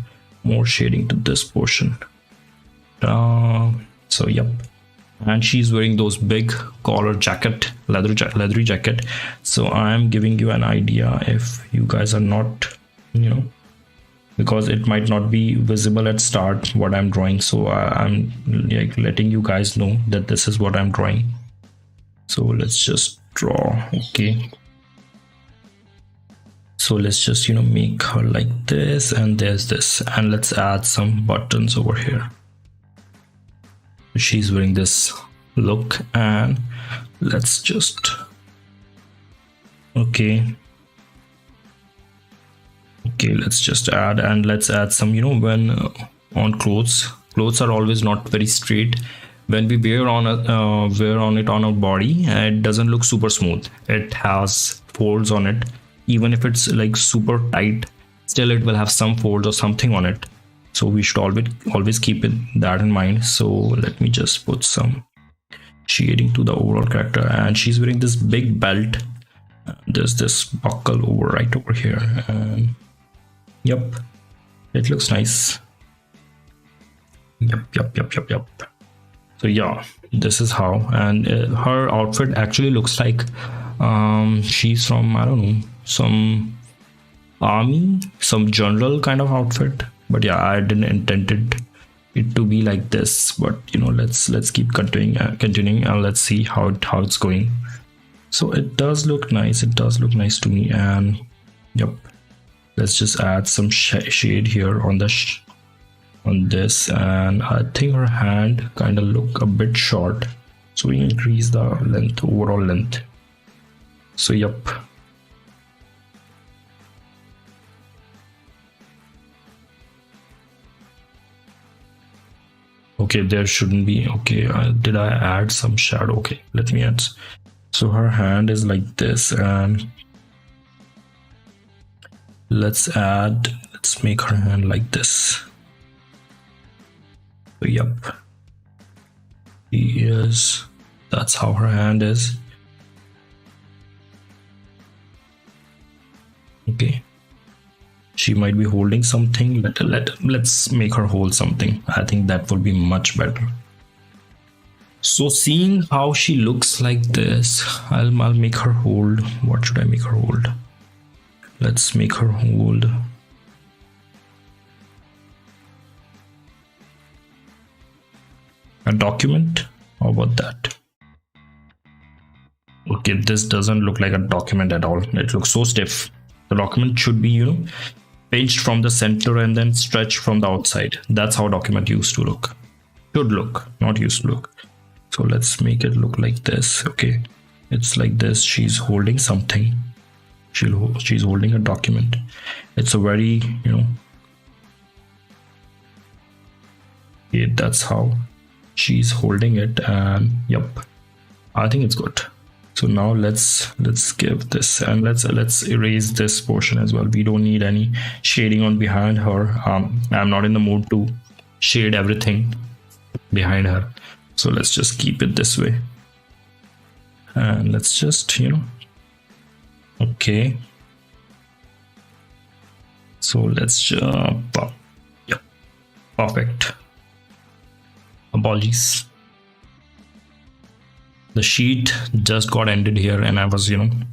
more shading to this portion. So yep. And she's wearing those big collar jacket, leathery jacket. So I'm giving you an idea if you guys are not, because it might not be visible at start what I'm drawing. So I'm like letting you guys know that this is what I'm drawing. So let's just draw. Okay. So let's just, make her like this, and there's this, and let's add some buttons over here. She's wearing this look, and let's just, okay, let's just add, and let's add some, when on clothes are always not very straight. When we wear on it on our body, it doesn't look super smooth. It has folds on it. Even if it's like super tight, still it will have some folds or something on it. So we should always keep that in mind. So let me just put some shading to the overall character. And she's wearing this big belt. There's this buckle right over here. And yep, it looks nice. Yep. So yeah, this is how. And her outfit actually looks like she's from, I don't know, some army, some general kind of outfit. But yeah, I didn't intended it to be like this. But let's keep continuing, and let's see how it's going. So it does look nice. It does look nice to me, and yep. Let's just add some shade here on on this, and I think her hand kind of look a bit short, so we increase the length, overall length. So yep. Okay, there shouldn't be. Okay, did I add some shadow? Okay, let me add. So her hand is like this, and let's make her hand like this. So yep, that's how her hand is. Okay, she might be holding something. Let's make her hold something. I think that would be much better. So seeing how she looks like this, I'll make her hold. What should I make her hold? Let's make her hold a document. How about that? Okay, this doesn't look like a document at all. It looks so stiff. The document should be, pinched from the center and then stretched from the outside. That's how document used to look. Should look, not used to look. So let's make it look like this. Okay, it's like this. She's holding something. She's holding a document. It's a very, okay, that's how she's holding it, and yep, I think it's good. So now let's give this, and let's erase this portion as well. We don't need any shading on behind her. I'm not in the mood to shade everything behind her, so let's just keep it this way, and let's just okay, so let's jump up. Yep, perfect. Apologies, the sheet just got ended here, and I was doing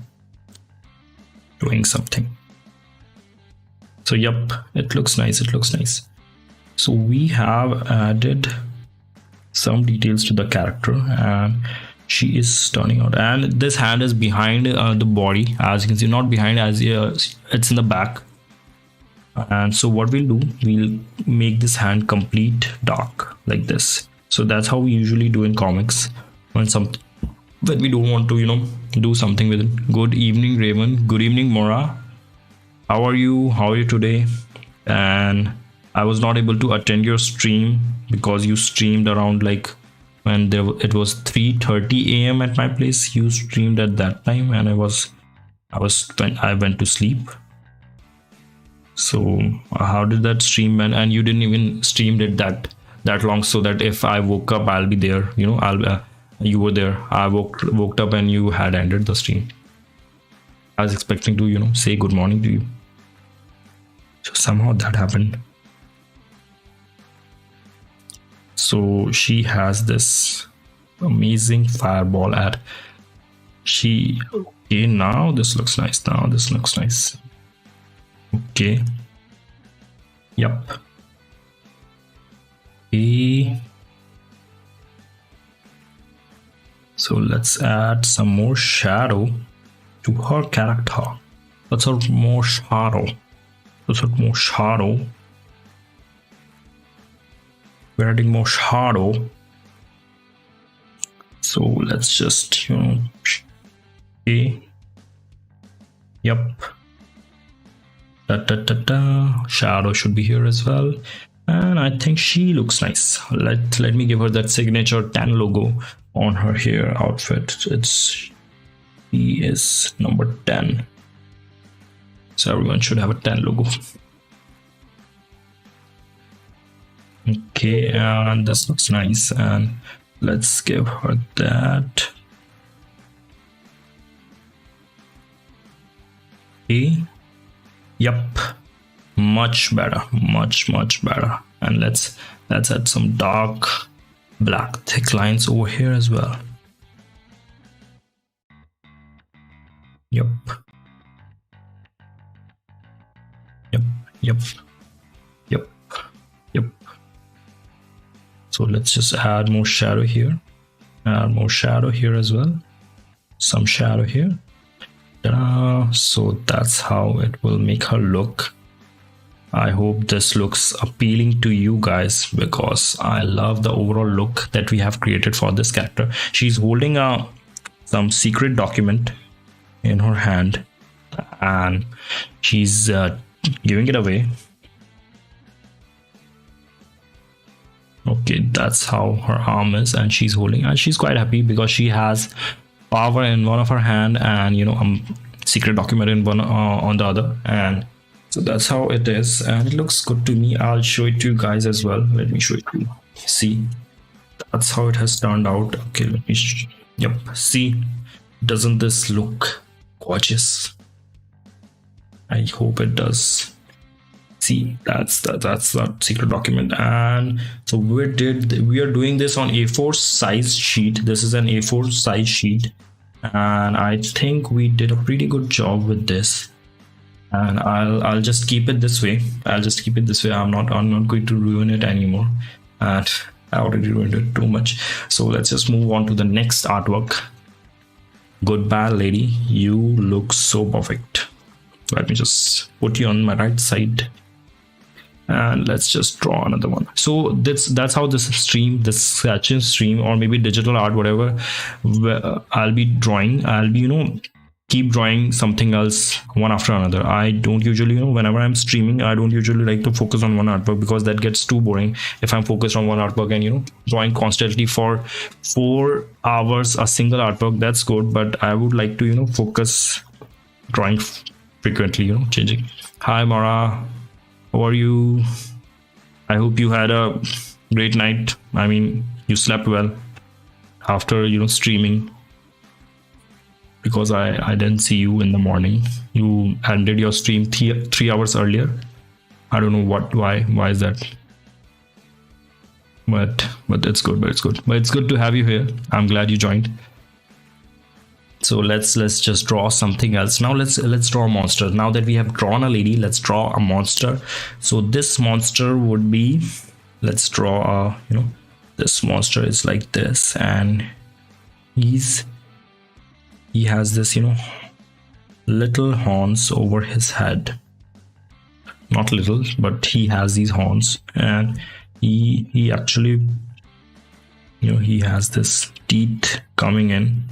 something. So yep, it looks nice. So we have added some details to the character, and she is turning out, and this hand is behind the body, as you can see. Not behind, as it's in the back. And so what we'll do, we'll make this hand complete dark like this. So that's how we usually do in comics when we don't want to do something with it. Good evening, Raven. Good evening, Mora. How are you today? And I was not able to attend your stream because you streamed around when it was 3:30 a.m. at my place. You streamed at that time, and I went to sleep. So how did that stream went? And you didn't even streamed it that long, so that if I woke up, I'll be there. You were there. I woke up and you had ended the stream. I was expecting to say good morning to you. So somehow that happened. So she has this amazing fireball okay, now this looks nice. Okay, yep. Okay, so let's add some more shadow to her character. Let's add more shadow. We're adding more shadow. So let's just okay, yep. Shadow should be here as well, and I think she looks nice. Let me give her that signature 10 logo on her hair outfit. She is number 10, so everyone should have a 10 logo. Okay, and this looks nice, and let's give her that. Okay, yep, much better. And let's add some dark black thick lines over here as well. Yep, Yep. Yep. Yep. So let's just add more shadow here. Add more shadow here as well. Some shadow here. Ta-da. So that's how it will make her look. I hope this looks appealing to you guys, because I love the overall look that we have created for this character. She's holding some secret document in her hand, and she's giving it away. Okay, that's how her arm is, and she's holding, and she's quite happy because she has power in one of her hand and secret document in one on the other. And so that's how it is, and it looks good to me. I'll show it to you guys as well. Let me show it to you. See, that's how it has turned out. Okay, let me yep, see, doesn't this look gorgeous? I hope it does. See, that's the secret document. And so we are doing this on A4 size sheet. This is an A4 size sheet, and I think we did a pretty good job with this. And I'll just keep it this way. I'm not going to ruin it anymore, and I already ruined it too much. So let's just move on to the next artwork. Goodbye, lady. You look so perfect. Let me just put you on my right side, and let's just draw another one. So that's how this sketching stream, or maybe digital art, whatever, I'll be drawing. I'll be keep drawing something else one after another. I don't usually, whenever I'm streaming, I don't usually like to focus on one artwork, because that gets too boring if I'm focused on one artwork and drawing constantly for 4 hours a single artwork. That's good, but I would like to focus drawing frequently, changing. Hi Mara, how are you? I hope you had a great night. I mean, you slept well after streaming, because I didn't see you in the morning. You ended your stream 3 hours earlier. I don't know why is that, but it's good. But it's good to have you here. I'm glad you joined. So let's just draw something else. Now let's draw a monster. Now that we have drawn a lady, let's draw a monster. So this monster would be, let's draw this monster is like this, and he has this little horns over his head. Not little, but he has these horns, and he actually he has this teeth coming in.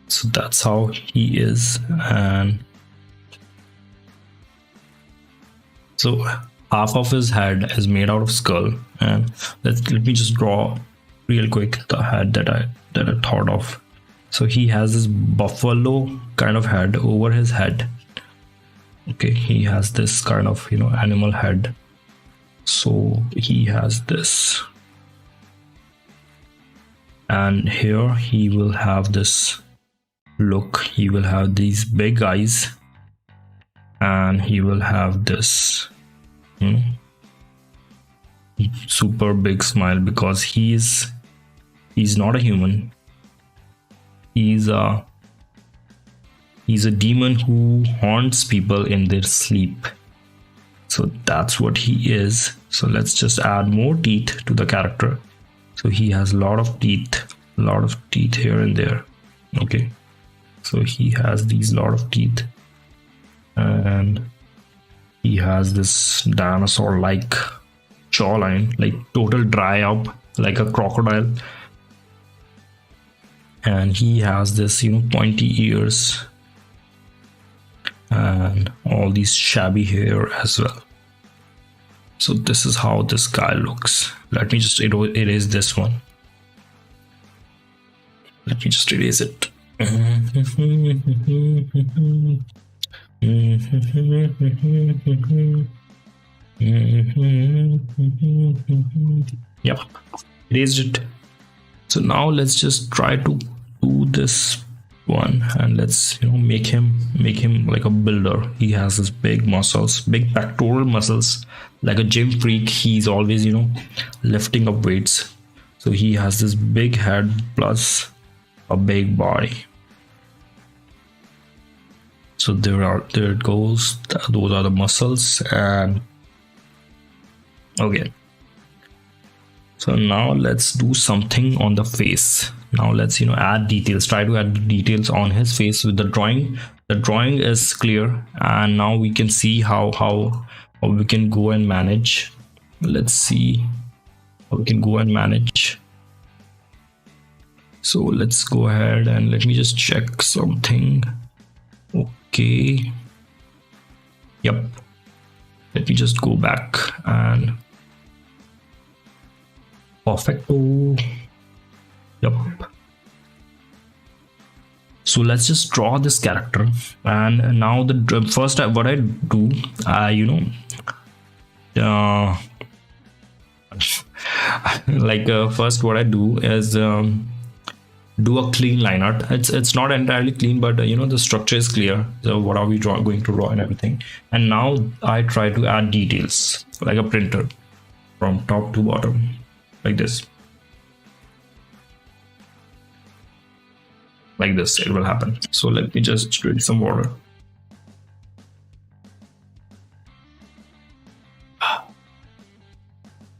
So that's how he is. And so half of his head is made out of skull, and let me just draw real quick the head that I thought of. So he has this buffalo kind of head over his head. Okay, he has this kind of animal head. So he has this, and here he will have this look. He will have these big eyes, and he will have this super big smile, because he's not a human. He's a demon who haunts people in their sleep. So that's what he is. So let's just add more teeth to the character. So he has a lot of teeth here and there. Okay, so he has these lot of teeth, and he has this dinosaur like jawline, like total dry up like a crocodile. And he has this pointy ears, and all these shabby hair as well. So this is how this guy looks. Let me just erase this one. Let me just erase it. Yep, erased it. So now let's just try to do this one, and let's make him like a builder. He has this big muscles, big pectoral muscles, like a gym freak. He's always lifting up weights. So he has this big head plus a big body. So there it goes. Those are the muscles. And okay, so now let's do something on the face. Now let's add details. Try to add details on his face with the drawing. The drawing is clear, and now we can see how we can go and manage. Let's see how we can go and manage. So let's go ahead and let me just check something. Okay, yep, let me just go back and perfecto. Yep. So let's just draw this character, and now the first what I do, first what I do is do a clean line art. It's not entirely clean, but the structure is clear. So what are we going to draw and everything. And now I try to add details like a printer from top to bottom, like this. Like this, it will happen. So let me just drink some water.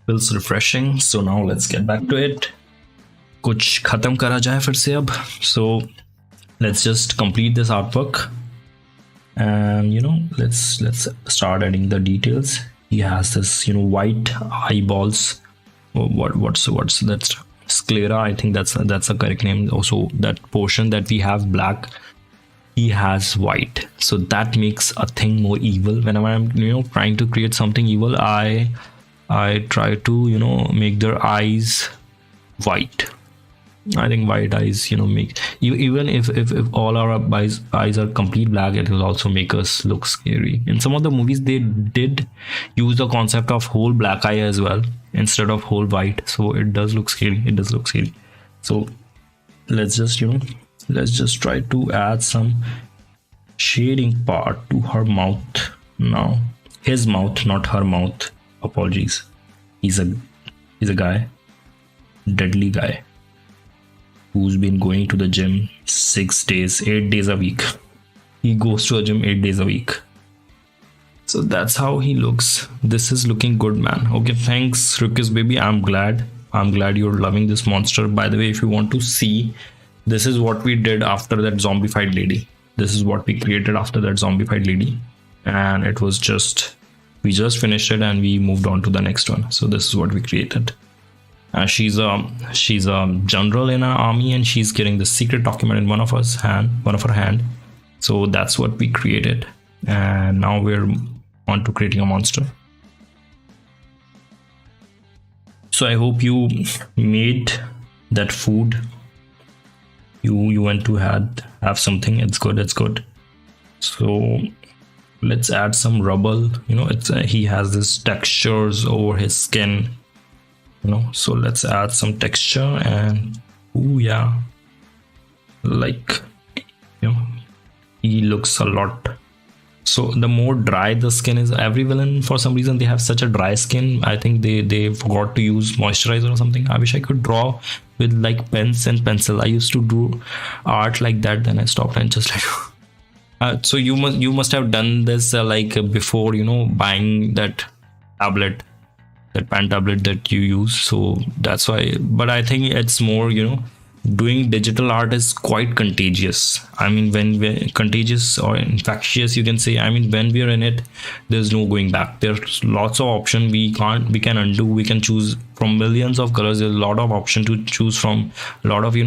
Feels refreshing. So now let's get back to it. कुछ खत्म करा जाए फिर से अब. So let's just complete this artwork, and let's start adding the details. He has this white eyeballs. What's that? Sclera, I think that's a correct name. Also, that portion that we have black, he has white, so that makes a thing more evil. Whenever I'm trying to create something evil, I try to make their eyes white. I think white eyes make even if all our eyes are complete black, it will also make us look scary. In some of the movies they did use the concept of whole black eye as well instead of whole white, so it does look scary. So let's just try to add some shading part to her mouth. Now his mouth, not her mouth, apologies. He's a guy, deadly guy, who's been going to the gym 8 days a week. He goes to a gym 8 days a week. So that's how he looks. This is looking good, man. Okay, thanks, Ruckus baby. I'm glad you're loving this monster. By the way, if you want to see, this is what we did after that zombified lady. This is what we created after that zombified lady. And it was we just finished it and we moved on to the next one. So this is what we created. She's a general in our army, and she's getting the secret document in one of her hand. So that's what we created, and now we're on to creating a monster. So I hope you made that food. You went to have something. It's good. So let's add some rubble. He has this textures over his skin. So let's add some texture, and he looks a lot. So the more dry the skin is, every villain for some reason they have such a dry skin. I think they forgot to use moisturizer or something. I wish I could draw with like pens and pencil. I used to do art like that, then I stopped and just like so you must have done this before buying that tablet, that pen tablet that you use. So that's why. But I think it's more doing digital art is quite contagious. I mean, when we're contagious or infectious, you can say. I mean, when we're in it, there's no going back. There's lots of option. We can undo, we can choose from millions of colors. There's a lot of option to choose from. A lot of you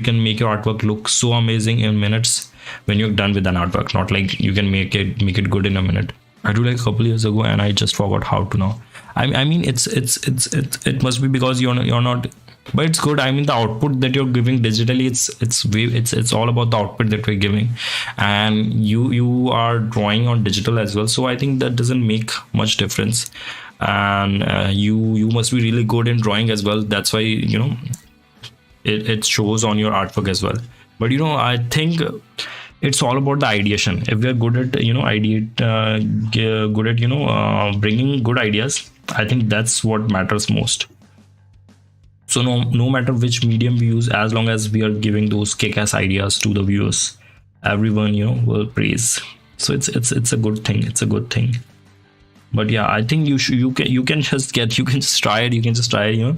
can make your artwork look so amazing in minutes when you're done with an artwork. Not like you can make it good in a minute. I do like a couple years ago and I just forgot how to now. I mean, it must be because you're not, but it's good. I mean, the output that you're giving digitally, it's all about the output that we're giving, and you are drawing on digital as well. So I think that doesn't make much difference, and you must be really good in drawing as well. That's why it shows on your artwork as well. But I think it's all about the ideation. If we're good at bringing good ideas, I think that's what matters most. So no matter which medium we use, as long as we are giving those kick-ass ideas to the viewers, everyone will praise. So it's a good thing. It's a good thing. But yeah, I think you can just try it. You can just try it,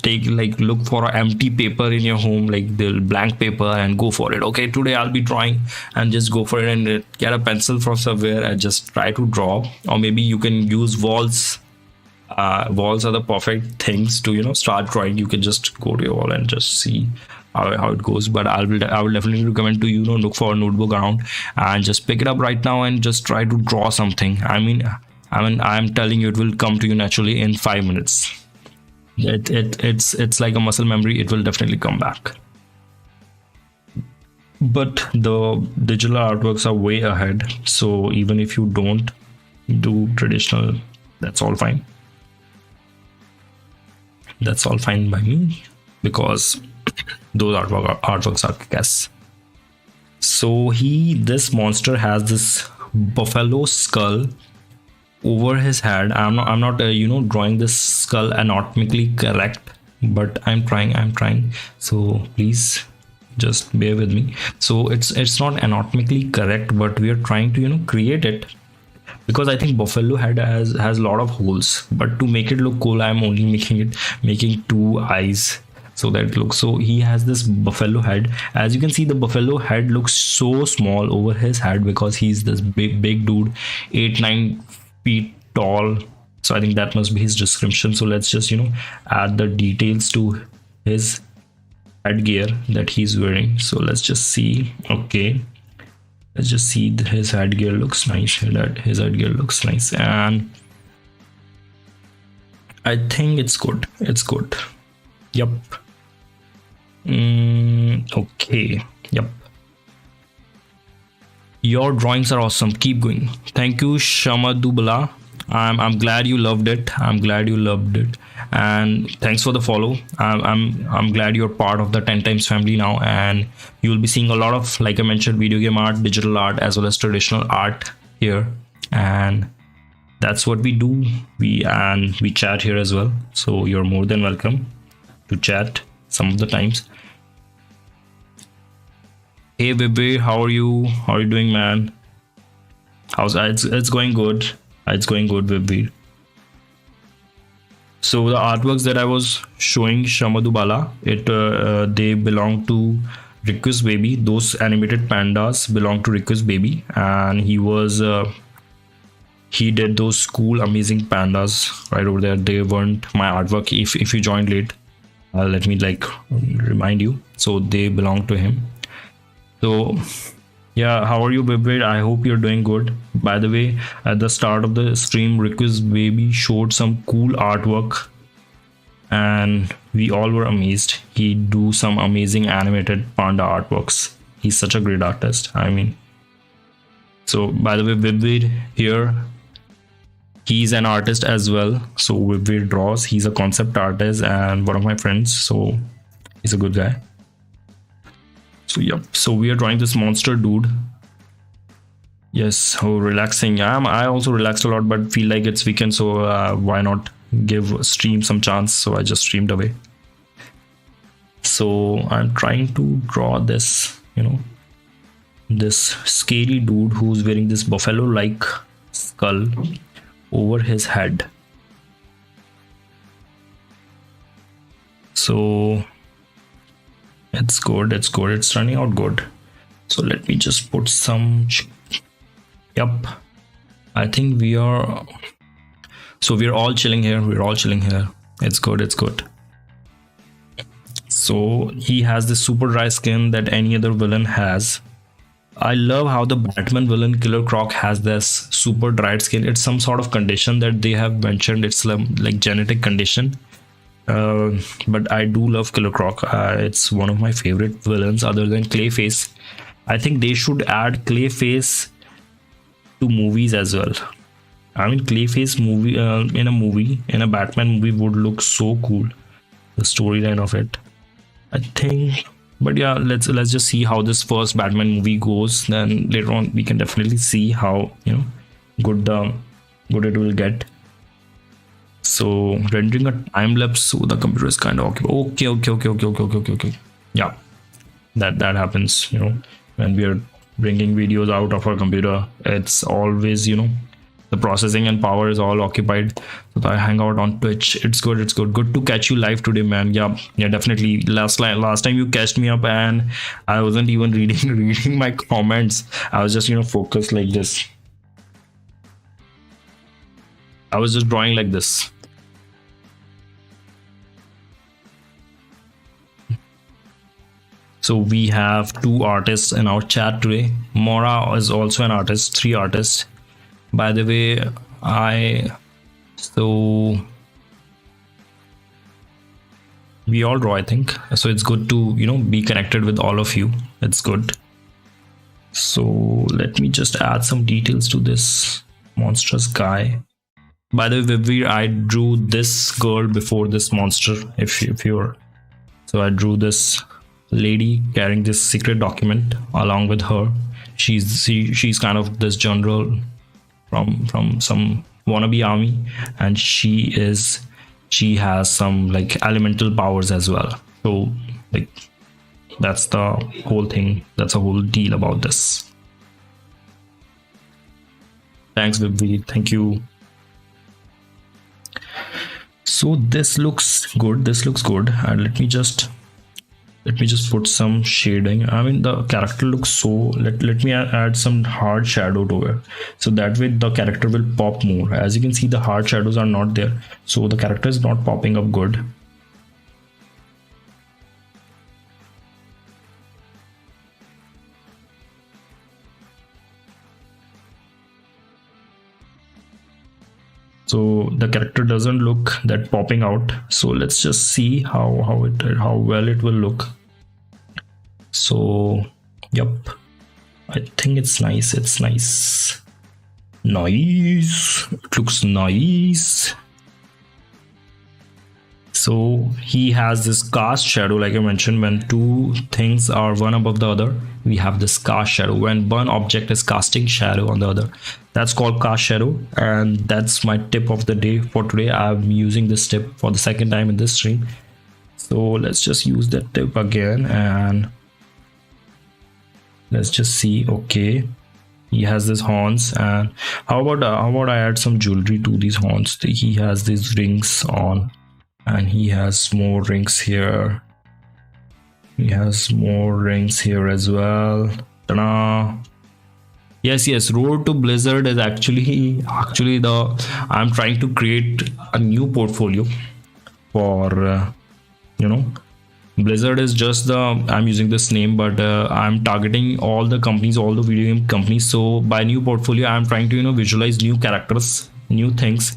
take, like, look for an empty paper in your home, like the blank paper, and go for it. Okay, today I'll be drawing, and just go for it, and get a pencil from somewhere and just try to draw. Or maybe you can use walls. Walls are the perfect things to start drawing. You can just go to your wall and just see how it goes. But I will definitely recommend to look for a notebook around and just pick it up right now and just try to draw something. I'm telling you, it will come to you naturally in 5 minutes. It's like a muscle memory. It will definitely come back. But the digital artworks are way ahead. So even if you don't do traditional, that's all fine. That's all fine by me, because those artworks are kick-ass. So this monster has this buffalo skull over his head. I'm not drawing this skull anatomically correct, but I'm trying. So please just bear with me. So it's not anatomically correct, but we are trying to create it, because I think buffalo head has a lot of holes. But to make it look cool, I'm only making 2 eyes, so that it looks. So he has this buffalo head. As you can see, the buffalo head looks so small over his head, because he's this big dude, 8-9 feet tall. So I think that must be his description. So let's just add the details to his headgear that he's wearing. So let's just see. Okay, let's just see. His headgear looks nice. His headgear looks nice, and I think it's good. Yep. Okay. Yep. Your drawings are awesome. Keep going. Thank you, Shamadubala. I'm glad you loved it. And thanks for the follow. I'm glad you're part of the 10 times family now, and you will be seeing a lot of, like I mentioned, video game art, digital art, as well as traditional art here. And that's what we do. We chat here as well. So you're more than welcome to chat some of the times. Hey baby, how are you? How are you doing, man? It's going good. It's going good, baby. So the artworks that I was showing, Shamadubala, they belong to Riku's baby. Those animated pandas belong to Riku's baby, and he did those cool, amazing pandas right over there. They weren't my artwork. If you joined late, let me remind you. So they belong to him. So yeah, how are you, baby? I hope you're doing good. By the way, at the start of the stream, Riku's baby showed some cool artwork, and we all were amazed. He do some amazing animated panda artworks. He's such a great artist. So by the way, Vivid here, he's an artist as well. So Vivid draws. He's a concept artist and one of my friends. So he's a good guy. So yep. So we are drawing this monster dude. Yes. So relaxing. I also relaxed a lot, but feel like it's weekend. So why not give stream some chance? So I just streamed away. So I'm trying to draw this, this scary dude who's wearing this buffalo-like skull over his head. So it's good. It's turning out good. So let me just put some. Yep. I think we are. So we're all chilling here. It's good. So he has this super dry skin that any other villain has. I love how the Batman villain Killer Croc has this super dried skin. It's some sort of condition that they have mentioned. It's like genetic condition. But I do love Killer Croc. It's one of my favorite villains other than Clayface. I think they should add Clayface to movies as well. I mean, Clayface movie in a Batman movie would look so cool. The storyline of it, I think. But yeah, let's just see how this first Batman movie goes. Then later on, we can definitely see how good it will get. So rendering a time lapse, so the computer is kind of occupied. Okay. Yeah, that happens. When we are bringing videos out of our computer. It's always, the processing and power is all occupied. So I hang out on Twitch. It's good. It's good. Good to catch you live today, man. Yeah, definitely. Last time you catched me up, and I wasn't even reading my comments. I was just focused like this. I was just drawing like this. So we have 2 artists in our chat today. Mora is also an artist. 3 artists. By the way, we all draw, I think. So it's good to be connected with all of you. It's good. So let me just add some details to this monstrous guy. By the way, Vivir, I drew this girl before this monster. If you're, so I drew this lady carrying this secret document along with her. She's kind of this general from some wannabe army, and she has some like elemental powers as well. So like that's the whole thing. That's a whole deal about this. Thanks, Vivi. Thank you. So this looks good. And let me just put some shading. I mean, the character looks so, let me add some hard shadow to it, so that way the character will pop more. As you can see, the hard shadows are not there, so the character is not popping up good. So the character doesn't look that popping out. So let's just see how well it will look. So yep, I think it's nice. It looks nice. So he has this cast shadow, like I mentioned. When 2 things are one above the other, we have this cast shadow. When one object is casting shadow on the other, that's called cast shadow. And that's my tip of the day for today. I'm using this tip for the 2nd time in this stream. So let's just use that tip again, and let's just see. Okay, he has these horns, and how about I add some jewelry to these horns? He has these rings on, and he has more rings here. He has more rings here as well. Ta-da! Yes. Road to Blizzard is actually I'm trying to create a new portfolio for Blizzard is just I'm using this name, but I'm targeting all the companies, all the video game companies. So by new portfolio, I'm trying to visualize new characters, new things.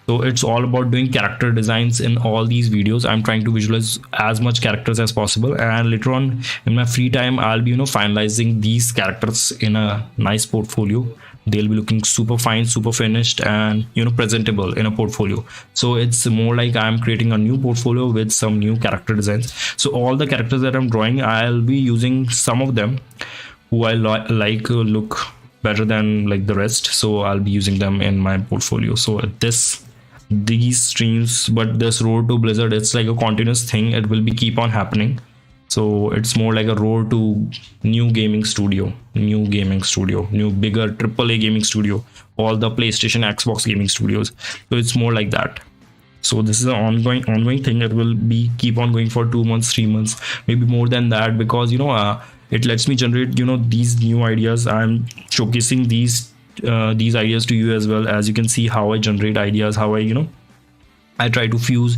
So it's all about doing character designs in all these videos. I'm trying to visualize as much characters as possible, and later on in my free time, I'll be finalizing these characters in a nice portfolio. They'll be looking super fine, super finished, and presentable in a portfolio. So it's more like I'm creating a new portfolio with some new character designs. So all the characters that I'm drawing, I'll be using some of them who I like look better than like the rest, so I'll be using them in my portfolio. So these streams, but this road to Blizzard, it's like a continuous thing. It will be keep on happening. So it's more like a road to new gaming studio, new bigger AAA gaming studio, all the PlayStation, Xbox gaming studios. So it's more like that. So this is an ongoing thing. It will be keep on going for 2 months, 3 months, maybe more than that, because it lets me generate these new ideas. I'm showcasing these ideas to you as well. As you can see how I generate ideas, how I try to fuse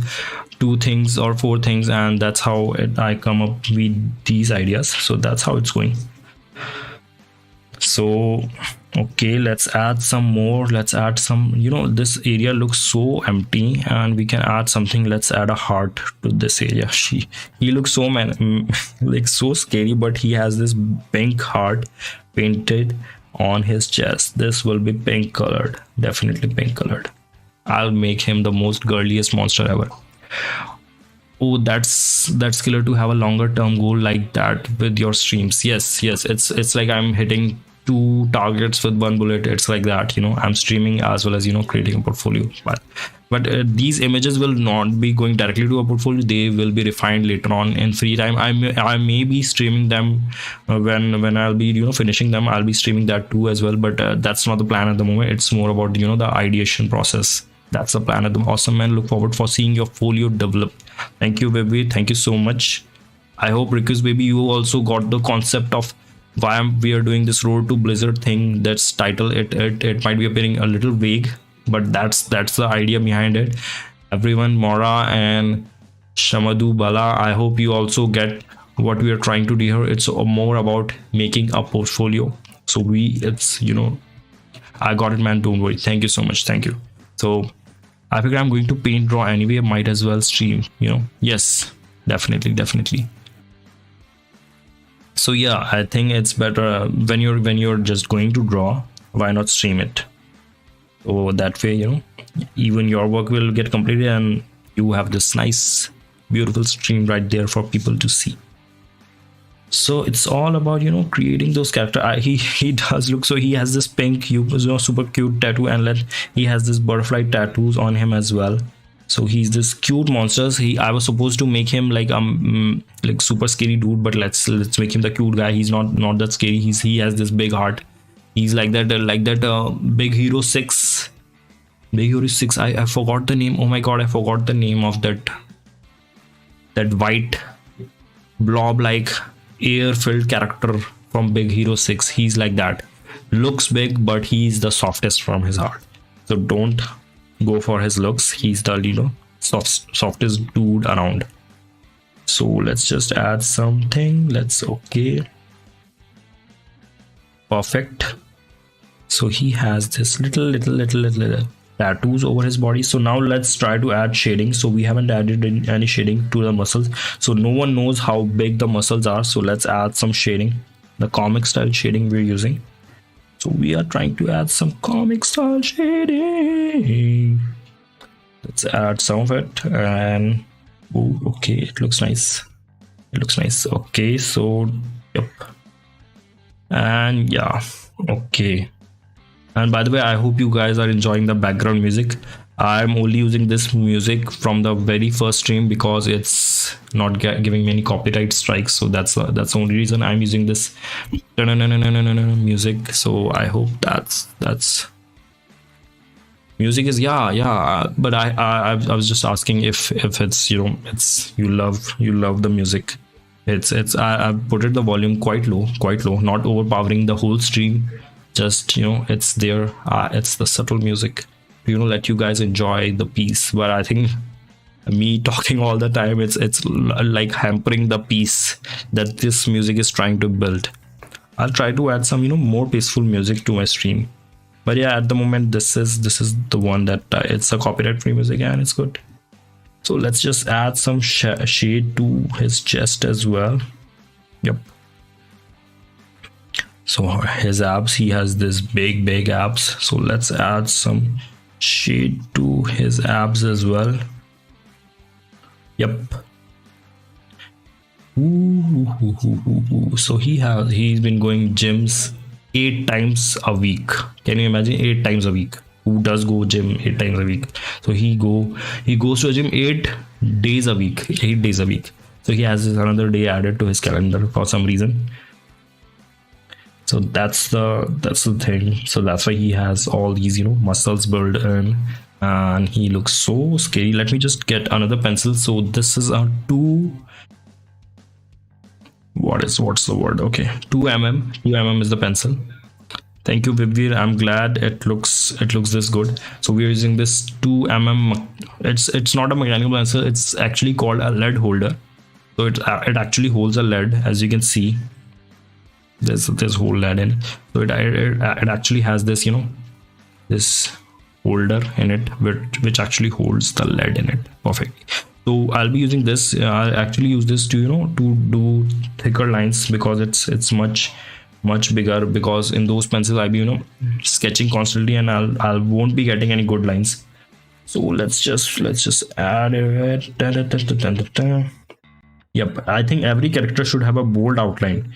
2 things or 4 things, and that's how I come up with these ideas. So that's how it's going. So okay, let's add some more. Let's add some, this area looks so empty, and we can add something. Let's add a heart to this area. He looks so like so scary, but he has this pink heart painted on his chest. This will be pink colored, definitely pink colored. I'll make him the most girliest monster ever. Oh, that's killer to have a longer term goal like that with your streams. Yes, it's like I'm hitting 2 targets with 1 bullet. It's like that, I'm streaming as well as creating a portfolio. But But these images will not be going directly to a portfolio. They will be refined later on in free time. I may be streaming them when I'll be finishing them. I'll be streaming that too as well, but that's not the plan at the moment. It's more about the ideation process. That's the plan at the awesome, man. Look forward for seeing your folio develop. Thank you, baby. Thank you so much. I hope, Rikus baby, you also got the concept of why we are doing this Road to Blizzard thing. That's title. It might be appearing a little vague, but that's the idea behind it. Everyone, Mora and Shamadu Bala, I hope you also get what we are trying to do here. It's more about making a portfolio. So I got it, man. Don't worry. Thank you so much. Thank you. So I figure I'm going to paint draw anyway. Might as well stream. Yes, definitely. So yeah, I think it's better when you're just going to draw. Why not stream it? So that way, even your work will get completed and you have this nice, beautiful stream right there for people to see. So it's all about creating those characters. He does look, so he has this pink super cute tattoo, and he has this butterfly tattoos on him as well. So he's this cute monsters. I was supposed to make him like super scary dude, but let's make him the cute guy. He's not that scary. He has this big heart. He's like that Big Hero 6. Big Hero 6. I forgot the name. Oh my god, I forgot the name of that white blob like air filled character from Big Hero 6. He's like that. Looks big, but he's the softest from his heart. So don't go for his looks. He's the softest dude around. So let's just add something. Okay, perfect. So he has this little tattoos over his body. So now let's try to add shading. So we haven't added any shading to the muscles, so no one knows how big the muscles are. So let's add some shading, the comic style shading we're using. So we are trying to add some comic style shading. Let's add some of it, and okay, it looks nice. Okay, so yep, and yeah, okay. And by the way, I hope you guys are enjoying the background music. I'm only using this music from the very first stream because it's not giving me any copyright strikes. So that's the only reason I'm using this music. So I hope that's music is but I was just asking if it's you love the music. I put it the volume quite low, not overpowering the whole stream. Just it's there. It's the subtle music let you guys enjoy the piece. But I think me talking all the time, it's like hampering the piece that this music is trying to build. I'll try to add some more peaceful music to my stream. But yeah, at the moment this is the one that it's a copyright free music and it's good. So let's just add some shade to his chest as well. Yep. So his abs, he has this big abs. So let's add some shade to his abs as well. Yep. Ooh. So he's been going gyms 8 times a week. Can you imagine? 8 times a week. Who does go gym 8 times a week? So he goes to a gym 8 days a week. 8 days a week. So he has another day added to his calendar for some reason. So that's the thing. So that's why he has all these muscles built in, and he looks so scary. Let me just get another pencil. So this is a 2. What's the word? Okay, 2mm is the pencil. Thank you, Vivir. I'm glad it looks this good. So we're using this 2mm. It's not a mechanical pencil. It's actually called a lead holder. So it actually holds a lead, as you can see. There's whole lead in it. So it actually has this this holder in it which actually holds the lead in it perfectly. So I'll be using this. I'll actually use this to to do thicker lines because it's much bigger, because in those pencils I'll be sketching constantly and I won't be getting any good lines. So let's just add it. Yep, I think every character should have a bold outline,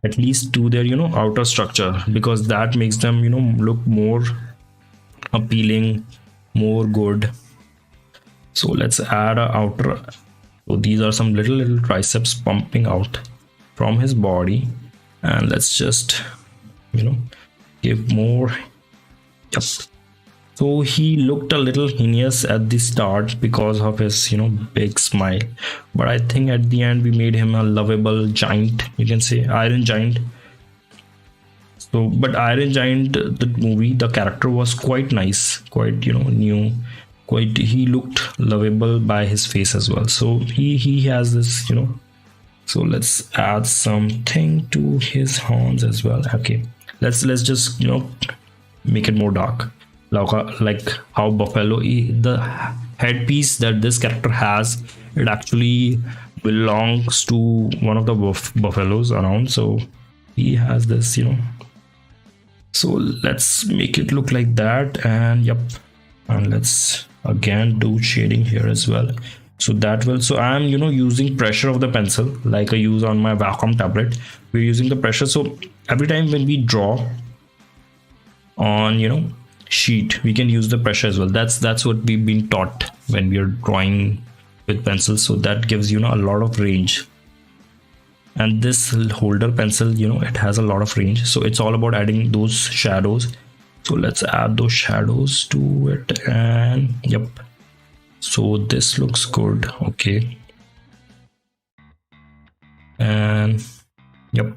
at least to their outer structure, because that makes them look more appealing, more good. So let's add a outer. So these are some little triceps pumping out from his body, and let's just give more. Yep. So he looked a little heinous at the start because of his big smile, but I think at the end we made him a lovable giant, you can say iron giant. So but Iron Giant, the movie, the character was quite nice, quite new, quite, he looked lovable by his face as well. So he has this so let's add something to his horns as well. Okay, let's just make it more dark, like how buffalo, the headpiece that this character has, it actually belongs to one of the buffaloes around. So he has this so let's make it look like that. And yep, and let's again do shading here as well. So that will, so I'm using pressure of the pencil like I use on my Wacom tablet. We're using the pressure, so every time when we draw on sheet, we can use the pressure as well. That's what we've been taught when we are drawing with pencils. So that gives a lot of range. And this holder pencil, it has a lot of range. So it's all about adding those shadows. So let's add those shadows to it. And yep, so this looks good. Okay, and yep,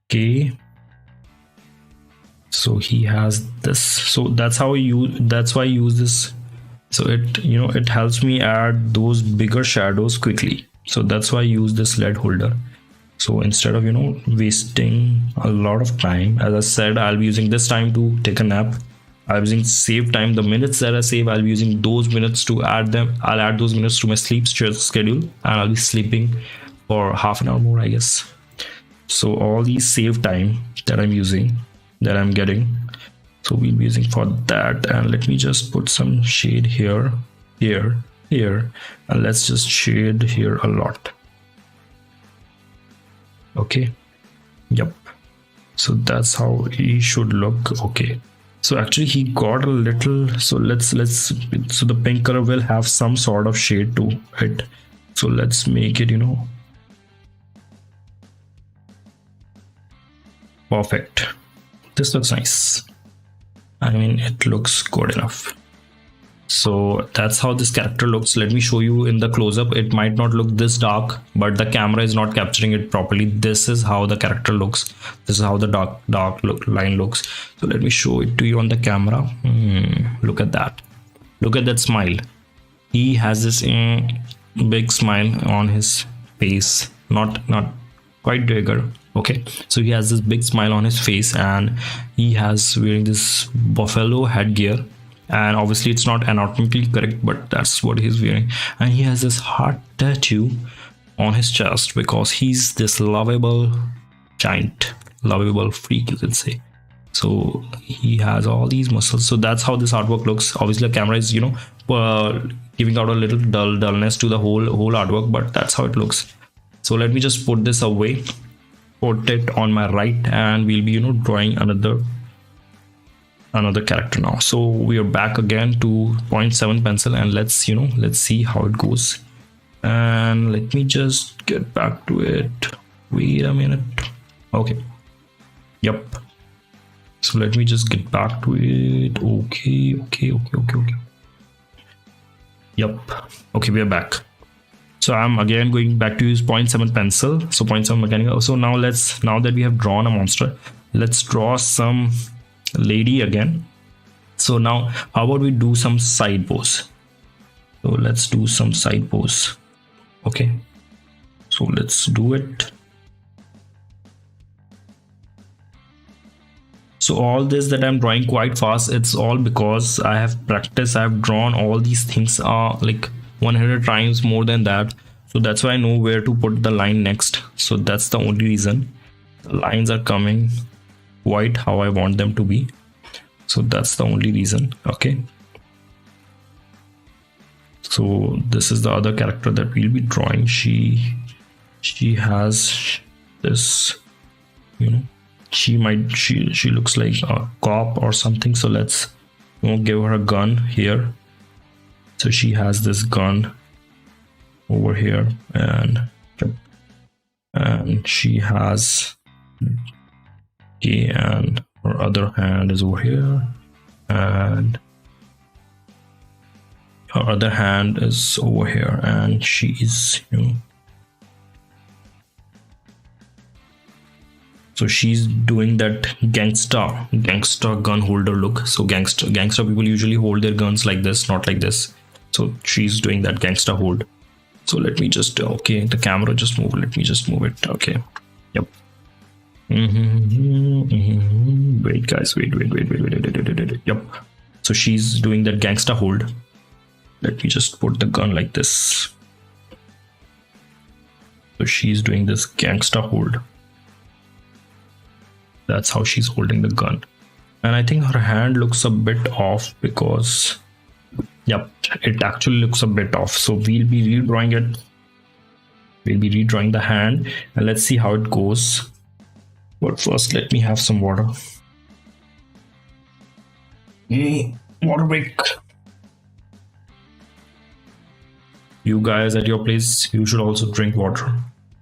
okay, so he has this. So that's how that's why I use this. So it it helps me add those bigger shadows quickly. So that's why I use this lead holder. So instead of wasting a lot of time, as I said, I'll be using this time to take a nap. I'll be using save time, the minutes that I save, I'll be using those minutes to add them. I'll add those minutes to my sleep schedule, and I'll be sleeping for half an hour more, I guess. So all these save time that I'm using, that I'm getting, so we'll be using for that. And let me just put some shade here, and let's just shade here a lot. Okay, yep, so that's how he should look. Okay, so actually he got a little, so let's so the pink color will have some sort of shade to it. So let's make it perfect. This looks nice. I mean, it looks good enough. So that's how this character looks. Let me show you in the close-up. It might not look this dark, but the camera is not capturing it properly. This is how the character looks. This is how the dark line looks. So let me show it to you on the camera. Look at that. Look at that smile. He has this big smile on his face. Not quite bigger. Okay, so he has this big smile on his face, and he has wearing this buffalo headgear. And obviously it's not anatomically correct, but that's what he's wearing. And he has this heart tattoo on his chest because he's this lovable giant, lovable freak, you can say. So he has all these muscles. So that's how this artwork looks. Obviously the camera is giving out a little dullness to the whole artwork, but that's how it looks. So let me just put this away, put it on my right, and we'll be drawing another character now. So we are back again to 0.7 pencil, and let's see how it goes. And let me just get back to it. Wait a minute. Okay, yep, so let me just get back to it. Okay. Yep, okay, we are back. So I'm again going back to use 0.7 pencil, so 0.7 mechanical. So now that we have drawn a monster, let's draw some lady again. So now how about we do some side pose? So let's do some side pose. Okay, so let's do it. So all this that I'm drawing quite fast, it's all because I have practiced. I've drawn all these things like 100 times more than that. So that's why I know where to put the line next. So that's the only reason the lines are coming quite how I want them to be. So that's the only reason. Okay, so this is the other character that we'll be drawing. She has this, she looks like a cop or something. So let's give her a gun here. So she has this gun over here, and she has, okay, and her other hand is over here, and her other hand is over here, and she is, so she's doing that gangsta gun holder look. So gangster people usually hold their guns like this, not like this. So she's doing that gangsta hold. So let me just, okay, the camera just move. Let me just move it. Okay. Yep. Wait, guys. Wait. Yep. So she's doing that gangsta hold. Let me just put the gun like this. So she's doing this gangsta hold. That's how she's holding the gun. And I think her hand looks a bit off because, yep, it actually looks a bit off. So we'll be redrawing it. We'll be redrawing the hand, and let's see how it goes. But first, let me have some water. Hey, water break. You guys at your place, you should also drink water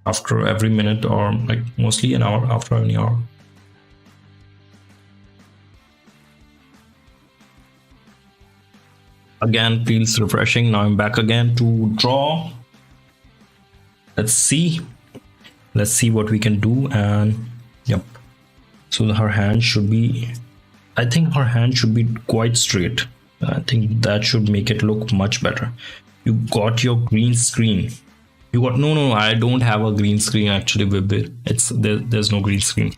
after every minute, or like mostly an hour, after an hour. Again, feels refreshing. Now I'm back again to draw. Let's see what we can do. And yep, so her hand should be, I think her hand should be quite straight. I think that should make it look much better. You got your green screen. You got, no, I don't have a green screen actually, Vibir. There's no green screen.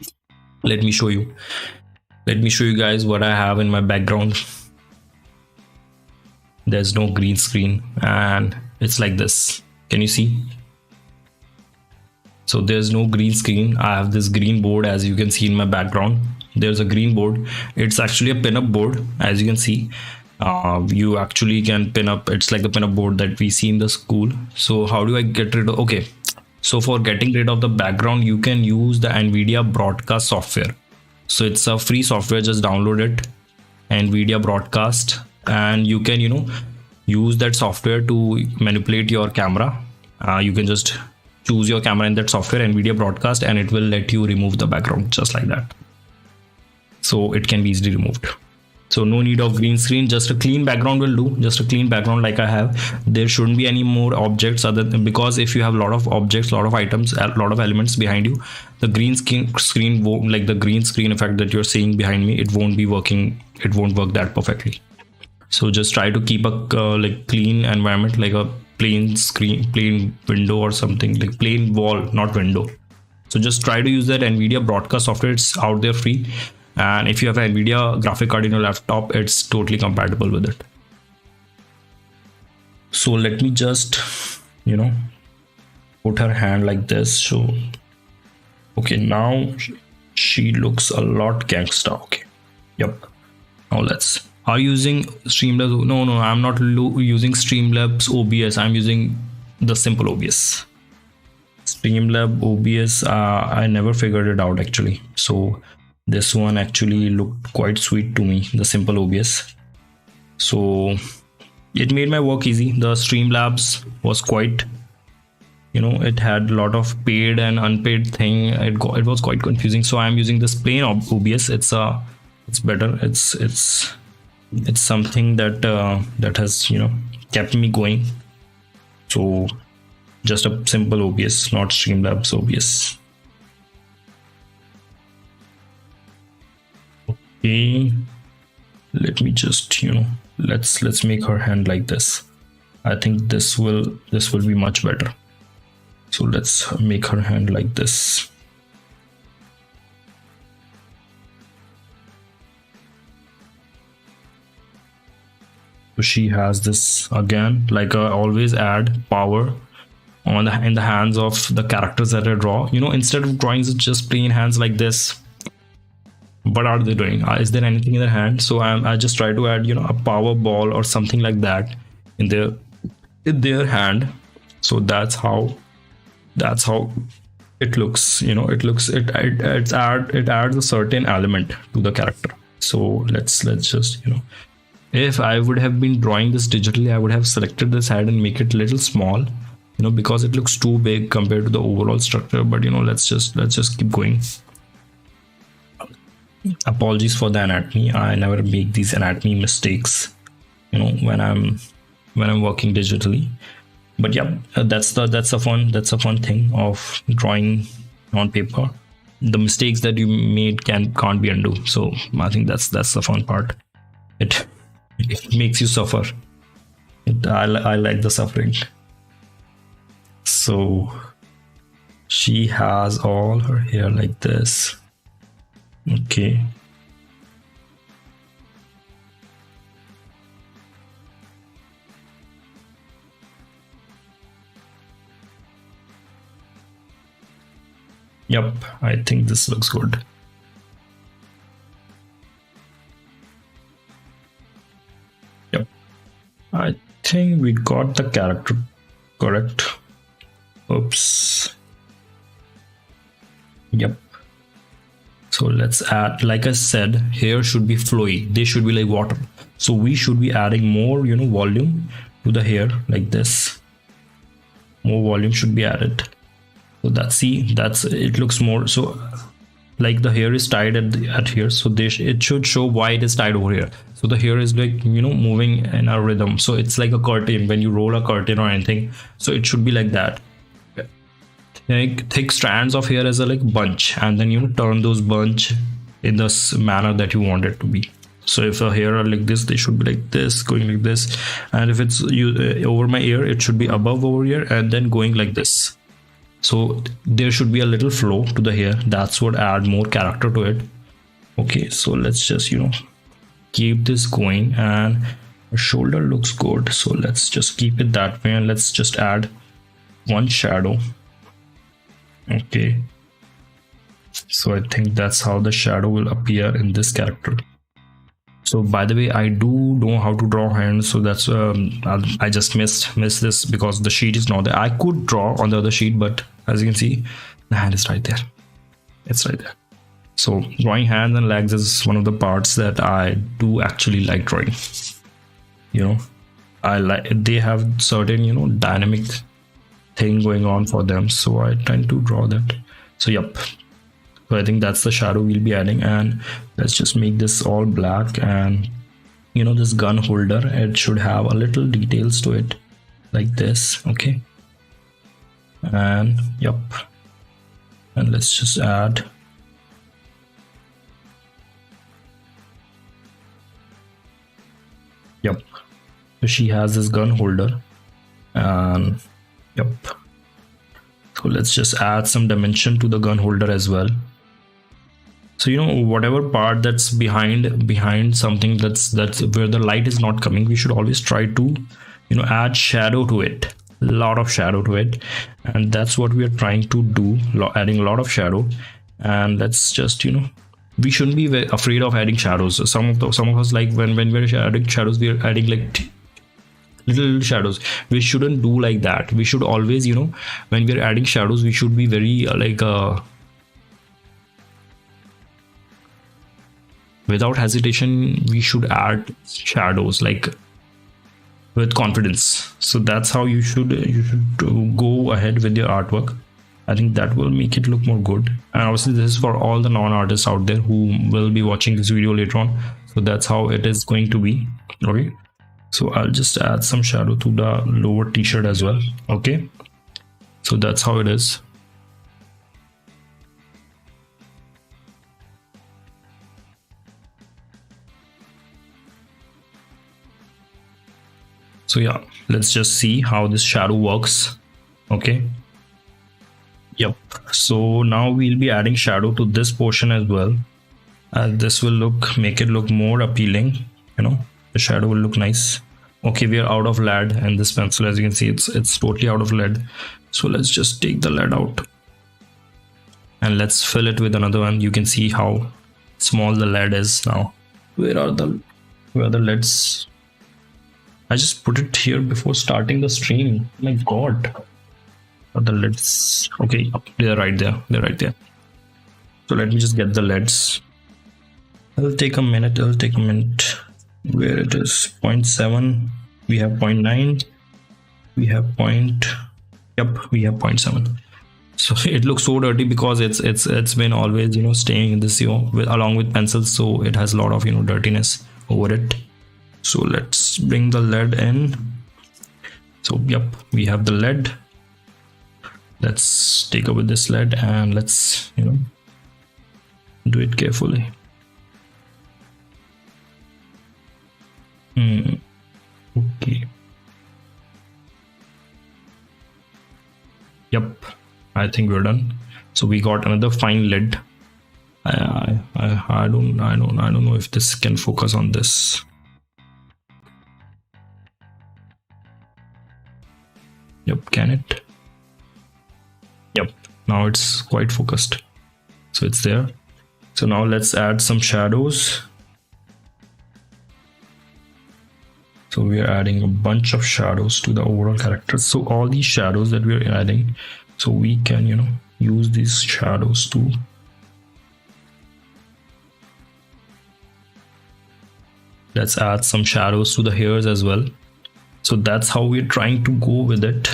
Let me show you guys what I have in my background. There's no green screen, and it's like this. Can you see? So there's no green screen. I have this green board, as you can see in my background. There's a green board. It's actually a pin-up board, as you can see. You actually can pin up. It's like the pin-up board that we see in the school. So how do I get rid of? Okay, so for getting rid of the background, you can use the NVIDIA Broadcast software. So it's a free software. Just download it, NVIDIA Broadcast. And you can use that software to manipulate your camera. You can just choose your camera in that software, NVIDIA Broadcast, and it will let you remove the background just like that. So it can be easily removed. So no need of green screen, just a clean background will do. Just a clean background like I have. There shouldn't be any more objects other than, because if you have a lot of objects, a lot of items, a lot of elements behind you, the green screen won't, like the green screen effect that you're seeing behind me, it won't be working. It won't work that perfectly. So just try to keep a like clean environment, like a plain screen, plain window or something, like plain wall, not window. So just try to use that NVIDIA Broadcast software. It's out there free. And if you have an NVIDIA graphic card in your laptop, it's totally compatible with it. So let me just, put her hand like this. So, okay, now she looks a lot gangsta. Okay. Yep. Now let's. Are you using Streamlabs? No, I'm not using Streamlabs OBS. I'm using the simple OBS. Streamlabs OBS, I never figured it out actually. So this one actually looked quite sweet to me, the simple OBS. So it made my work easy. The Streamlabs was quite, it had a lot of paid and unpaid thing. It was quite confusing. So I'm using this plain OBS. It's better. It's something that has kept me going. So just a simple OBS, not Streamlabs OBS. Okay, let me just let's make her hand like this. I think this will be much better. So let's make her hand like this. So she has this again, like I always add power in the hands of the characters that I draw. Instead of drawing just plain hands like this, what are they doing? Is there anything in their hand? So I just try to add a power ball or something like that in their hand. So that's how it looks. It adds a certain element to the character. So let's just If I would have been drawing this digitally, I would have selected this head and make it a little small, because it looks too big compared to the overall structure. But let's just keep going. Apologies for the anatomy. I never make these anatomy mistakes, when I'm working digitally. But yeah, that's a fun thing of drawing on paper. The mistakes that you made can't be undo. So I think that's the fun part. It makes you suffer. I like the suffering. So she has all her hair like this. Okay. Yep, I think this looks good. Yep, I think we got the character correct. Oops. Yep. So let's add, like I said, hair should be flowy. They should be like water. So we should be adding more, volume to the hair like this. More volume should be added. So that's it looks more, so like the hair is tied at here, so it should show why it is tied over here. So the hair is like moving in a rhythm, so it's like a curtain when you roll a curtain or anything. So it should be like that. Like thick strands of hair as a like bunch, and then turn those bunch in this manner that you want it to be. So if the hair are like this, they should be like this, going like this. And if it's over my ear, it should be above over here and then going like this. So there should be a little flow to the hair. That's what add more character to it. Okay, so let's just keep this going, and her shoulder looks good, so let's just keep it that way, and let's just add one shadow. Okay, so I think that's how the shadow will appear in this character. So by the way, I do know how to draw hands, so that's I just missed this because the sheet is not there. I could draw on the other sheet, but as you can see, the hand is right there. It's right there. So drawing hands and legs is one of the parts that I do actually like drawing. I like, they have certain dynamic thing going on for them, so I tend to draw that. So yep. So I think that's the shadow we'll be adding, and let's just make this all black. And this gun holder, it should have a little details to it like this. Okay, and yep, and let's just add yep. So she has this gun holder, and yep. So let's just add some dimension to the gun holder as well. So whatever part that's behind something that's where the light is not coming, we should always try to add shadow to it, a lot of shadow to it, and that's what we are trying to do, adding a lot of shadow. And let's just we shouldn't be very afraid of adding shadows. Some of us, like when we're adding shadows, we are adding like little shadows. We shouldn't do like that. We should always when we're adding shadows, we should be very without hesitation. We should add shadows like with confidence. So that's how you should go ahead with your artwork. I think that will make it look more good. And obviously this is for all the non-artists out there who will be watching this video later on. So that's how it is going to be. Okay, so I'll just add some shadow to the lower t-shirt as well. Okay, so that's how it is. So yeah, let's just see how this shadow works. Okay, yep. So now we'll be adding shadow to this portion as well. This will make it look more appealing. The shadow will look nice. Okay, we are out of lead, and this pencil, as you can see, it's totally out of lead. So let's just take the lead out, and let's fill it with another one. You can see how small the lead is now. Where are the leads? I just put it here before starting the stream. Oh my god. The leads. Okay, they're right there. They're right there. So let me just get the leads. It'll take a minute. where it is 0.7, we have 0.9, we have point, yep, we have 0.7. So it looks so dirty because it's been always, you know, staying in this, you know, along with pencils, so it has a lot of, you know, dirtiness over it. So let's bring the lead in. So yep, we have the lead. Let's take over this lead and let's, you know, do it carefully. Okay. Yep, I think we're done. So we got another fine lead. I don't know if this can focus on this. Yep, can it? Yep, now it's quite focused. So it's there. So now let's add some shadows. So we are adding a bunch of shadows to the overall character. So all these shadows that we are adding, so we can, you know, use these shadows to let's add some shadows to the hairs as well. So that's how we're trying to go with it,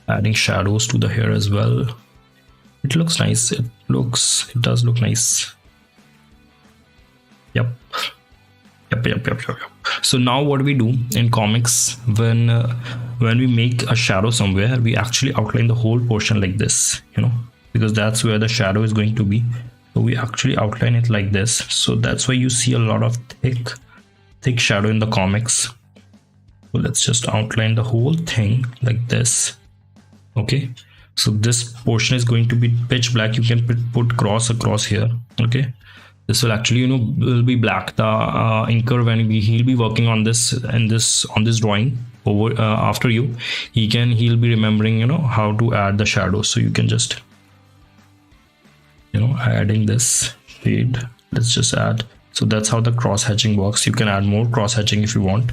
adding shadows to the hair as well. It looks nice. It does look nice. Yep. So now what we do in comics, when we make a shadow somewhere, we actually outline the whole portion like this, you know, because that's where the shadow is going to be. So we actually outline it like this. So that's why you see a lot of thick shadow in the comics. So let's just outline the whole thing like this. Okay, so this portion is going to be pitch black. You can put cross across here. Okay, this will actually, you know, will be black. The inker, when he'll be working on this and on this drawing over after you, he'll be remembering, you know, how to add the shadows. So you can just, you know, adding this shade. Let's just add. So that's how the cross hatching works. You can add more cross hatching if you want.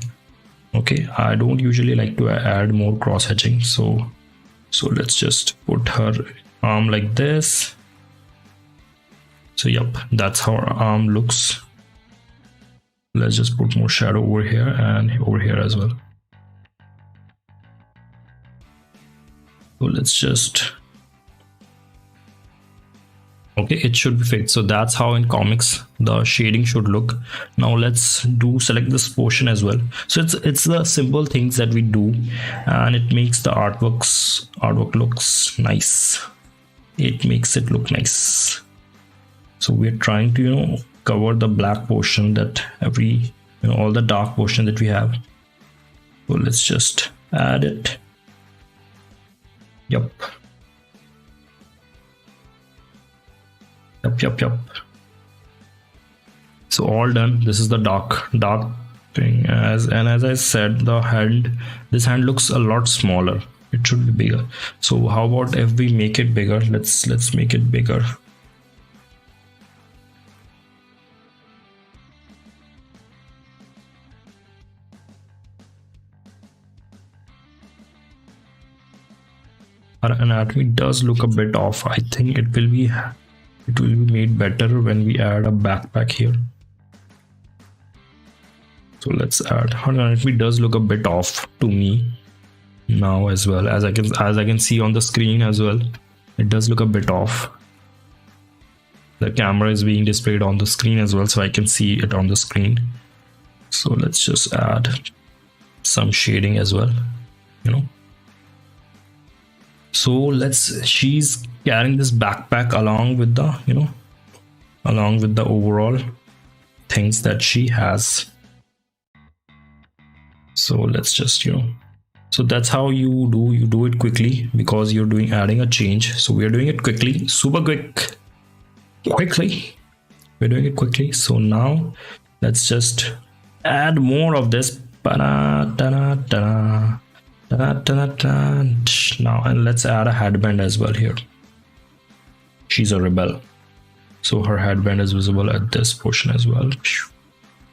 Okay, I don't usually like to add more cross hatching. So let's just put her arm like this. So yep, that's how our arm looks. Let's just put more shadow over here and over here as well. So let's just, okay, it should be fixed. So that's how in comics the shading should look. Now let's select this portion as well. So it's the simple things that we do, and it makes the artwork looks nice. It makes it look nice. So we're trying to, you know, cover the black portion, that all the dark portion that we have. So let's just add it. Yep. So all done. This is the dark thing. As I said, this hand looks a lot smaller. It should be bigger. So how about if we make it bigger? Let's make it bigger. Our anatomy does look a bit off. I think it will be made better when we add a backpack here. So let's add. Her anatomy does look a bit off to me now as well, as I can see on the screen as well. It does look a bit off. The camera is being displayed on the screen as well, so I can see it on the screen. So let's just add some shading as well, you know. So she's carrying this backpack along with the overall things that she has. So let's just, so that's how you do it quickly, because you're adding a change. So we're doing it quickly, super quickly. We're doing it quickly. So now let's just add more of this. Now, and let's add a headband as well here. She's a rebel, so her headband is visible at this portion as well.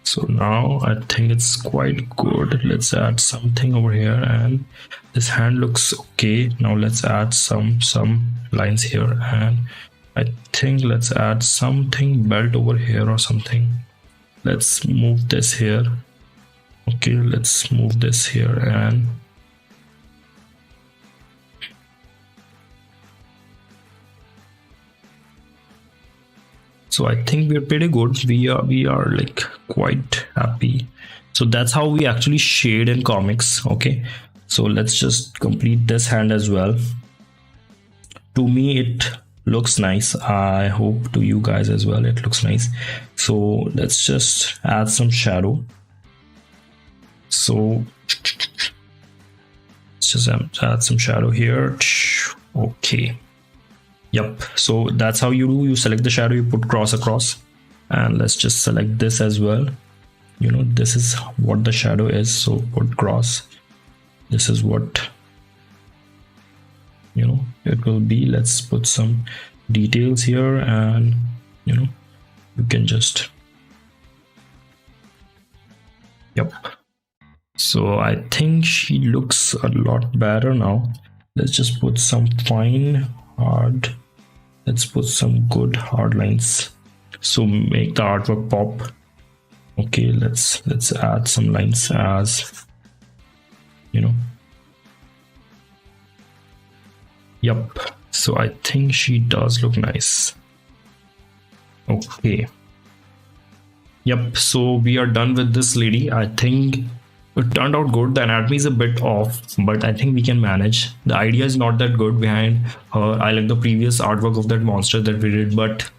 So now I think it's quite good. Let's add something over here, and this hand looks okay. Now let's add some lines here, and I think let's add something belt over here or something. let's move this here. Okay, let's move this here, and so I think we're pretty good. We are like quite happy. So that's how we actually shade in comics. Okay, so let's just complete this hand as well. To me it looks nice. I hope to you guys as well it looks nice. So let's just add some shadow. So let's just add some shadow here. Okay. Yep, so that's how you do. You select the shadow, you put cross across, and let's just select this as well. You know, this is what the shadow is, so put cross. This is what, you know, it will be. Let's put some details here, and you know, you can just, yep. So I think she looks a lot better now. Let's just put some fine hard, let's put some good hard lines, so make the artwork pop. Okay, let's add some lines as, you know. Yep, so I think she does look nice. Okay, yep, so we are done with this lady. I think it turned out good. The anatomy is a bit off, but I think we can manage. The idea is not that good behind her. I like the previous artwork of that monster that we did, but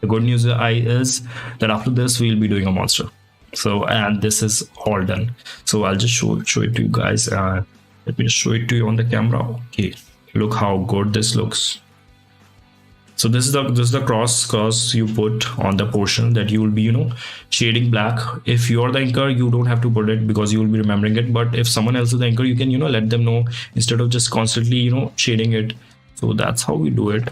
the good news is that after this we'll be doing a monster. So, and this is all done. So I'll just show it to you guys. Let me just show it to you on the camera. Okay, look how good this looks. So this is the cross you put on the portion that you will be, you know, shading black. If you're the inker, you don't have to put it because you will be remembering it. But if someone else is the inker, you can, you know, let them know instead of just constantly, you know, shading it. So that's how we do it,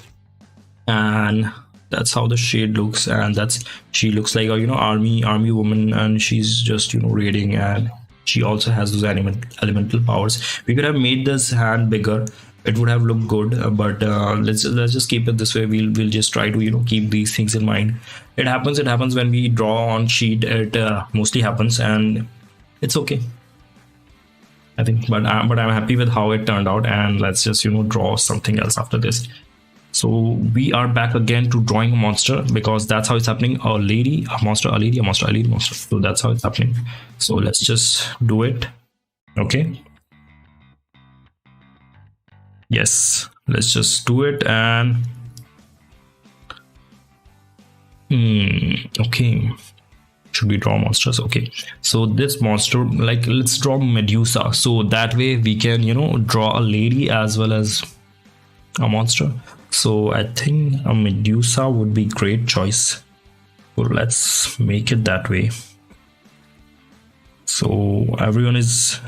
and that's how the shade looks. And that's, she looks like a, you know, army woman, and she's just, you know, raiding, and she also has those elemental powers. We could have made this hand bigger. It would have looked good, but let's just keep it this way. We'll just try to, you know, keep these things in mind. It happens when we draw on sheet. It mostly happens, and it's okay, I think. But I'm happy with how it turned out, and let's just, you know, draw something else after this. So we are back again to drawing a monster, because that's how it's happening. A lady, a monster, a lady, a monster, a lady, monster. So that's how it's happening. So let's just do it. Okay. Yes, let's just do it. And okay, should we draw monsters? Okay, so this monster, like, let's draw Medusa, so that way we can, you know, draw a lady as well as a monster. So I think a Medusa would be great choice. So let's make it that way. So everyone is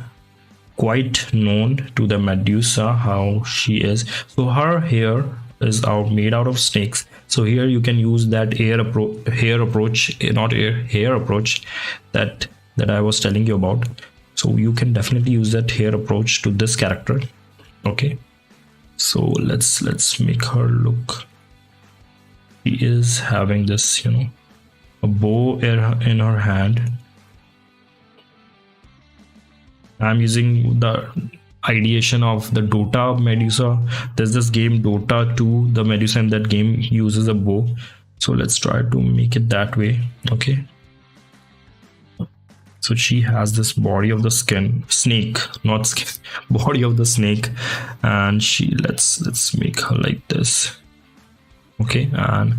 quite known to the Medusa, how she is. So her hair is made out of snakes. So here you can use that hair approach that I was telling you about. So you can definitely use that hair approach to this character. Okay, so let's make her look. She is having this, you know, a bow in her hand. I'm using the ideation of the Dota Medusa. There's this game Dota 2. The Medusa in that game uses a bow. So let's try to make it that way. Okay. So she has this body of the snake, not skin, body of the snake, and let's make her like this. Okay, and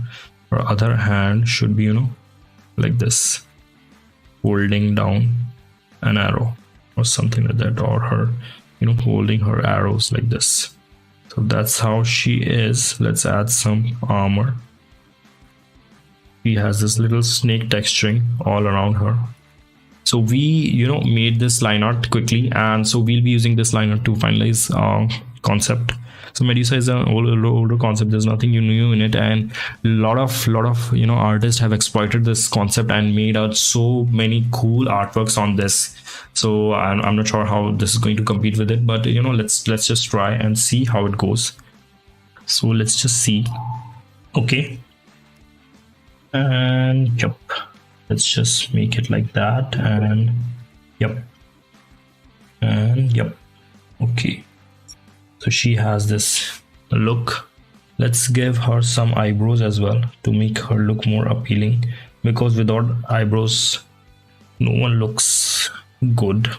her other hand should be, you know, like this, holding down an arrow or something like that, or her, you know, holding her arrows like this. So that's how she is. Let's add some armor. She has this little snake texturing all around her. So we, you know, made this line art quickly, and so we'll be using this line art to finalize concept. So Medusa is an older concept. There's nothing new in it, and a lot of you know, artists have exploited this concept and made out so many cool artworks on this. So I'm not sure how this is going to compete with it, but you know, let's just try and see how it goes. So let's just see. Okay, and yep, let's just make it like that. And yep, okay, so she has this look. Let's give her some eyebrows as well to make her look more appealing, because without eyebrows no one looks good.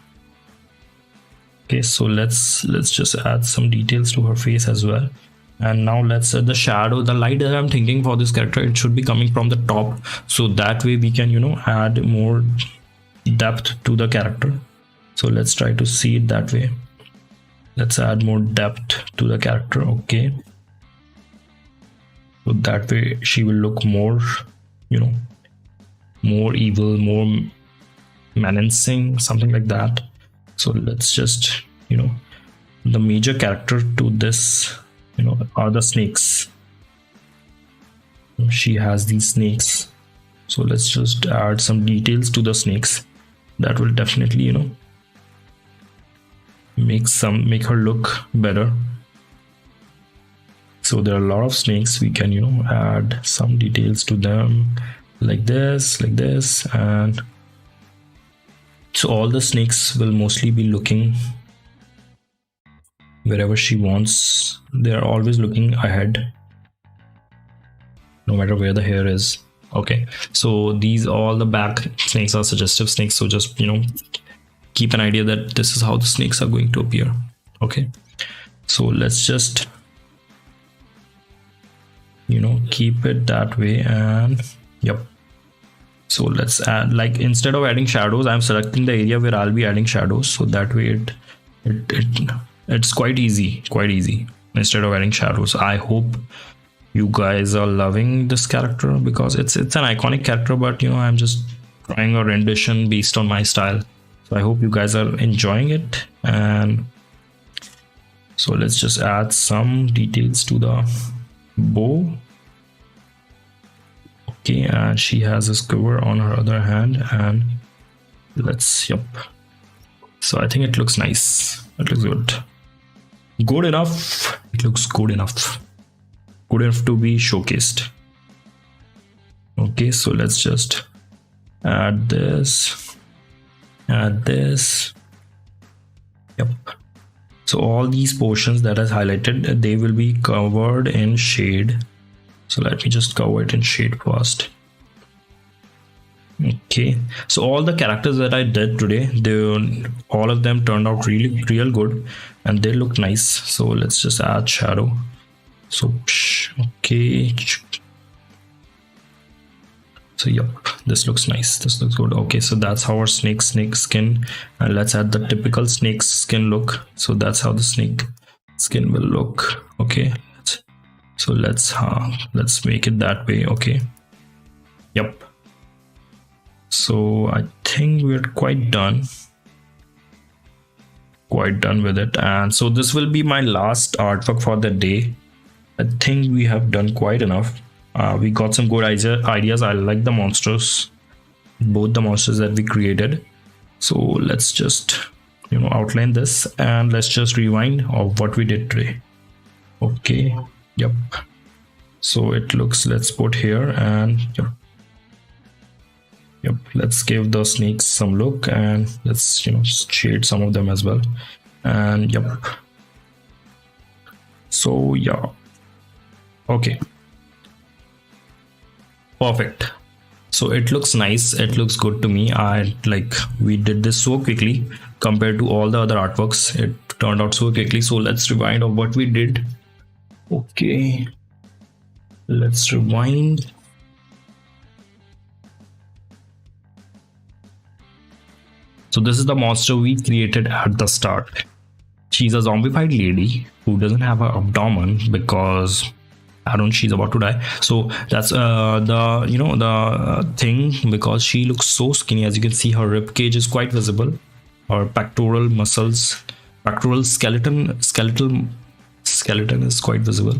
Okay, so let's just add some details to her face as well. And now let's add the shadow, the light that I'm thinking for this character, it should be coming from the top, so that way we can, you know, add more depth to the character. So let's try to see it that way. Let's add more depth to the character. Okay, so that way she will look more, you know, more evil, more menacing, something like that. So let's just, you know, the major character to this, you know, are the snakes. She has these snakes, so let's just add some details to the snakes. That will definitely, you know, make her look better. So there are a lot of snakes. We can, you know, add some details to them like this, and so all the snakes will mostly be looking wherever she wants. They are always looking ahead, no matter where the hair is. Okay, so these, all the back snakes are suggestive snakes, so just, you know, keep an idea that this is how the snakes are going to appear. Okay, so let's just, you know, keep it that way. And yep, so let's add, like, instead of adding shadows, I'm selecting the area where I'll be adding shadows, so that way it's quite easy instead of adding shadows. I hope you guys are loving this character, because it's an iconic character, but, you know, I'm just trying a rendition based on my style. So I hope you guys are enjoying it. And so let's just add some details to the bow. Okay, and she has a quiver on her other hand, and let's, yep, so I think it looks nice. It looks good enough. It looks good enough to be showcased. Okay, so let's just add this. Yep, so all these portions that is highlighted, they will be covered in shade. So let me just cover it in shade first. Okay, so all the characters that I did today, all of them turned out real good, and they look nice. So let's just add shadow. So okay, so yep, this looks nice, this looks good. Okay, so that's how our snake skin, and let's add the typical snake skin look. So that's how the snake skin will look. Okay, so let's make it that way. Okay, yep, so I think we're quite done with it. And so this will be my last artwork for the day. I think we have done quite enough. We got some good ideas. I like the monsters, both the monsters that we created. So let's just, you know, outline this, and let's just rewind of what we did today. Okay, yep, so it looks, let's put here, and yep, let's give the snakes some look, and let's, you know, shade some of them as well. And yep, so yeah, okay, perfect. So it looks nice, it looks good to me. I like, we did this so quickly compared to all the other artworks. It turned out so quickly. So let's rewind of what we did. Okay, let's rewind. So this is the monster we created at the start. She's a zombified lady who doesn't have an abdomen because she's about to die. So that's the thing, because she looks so skinny. As you can see, her rib cage is quite visible. Her pectoral muscles, pectoral skeleton is quite visible,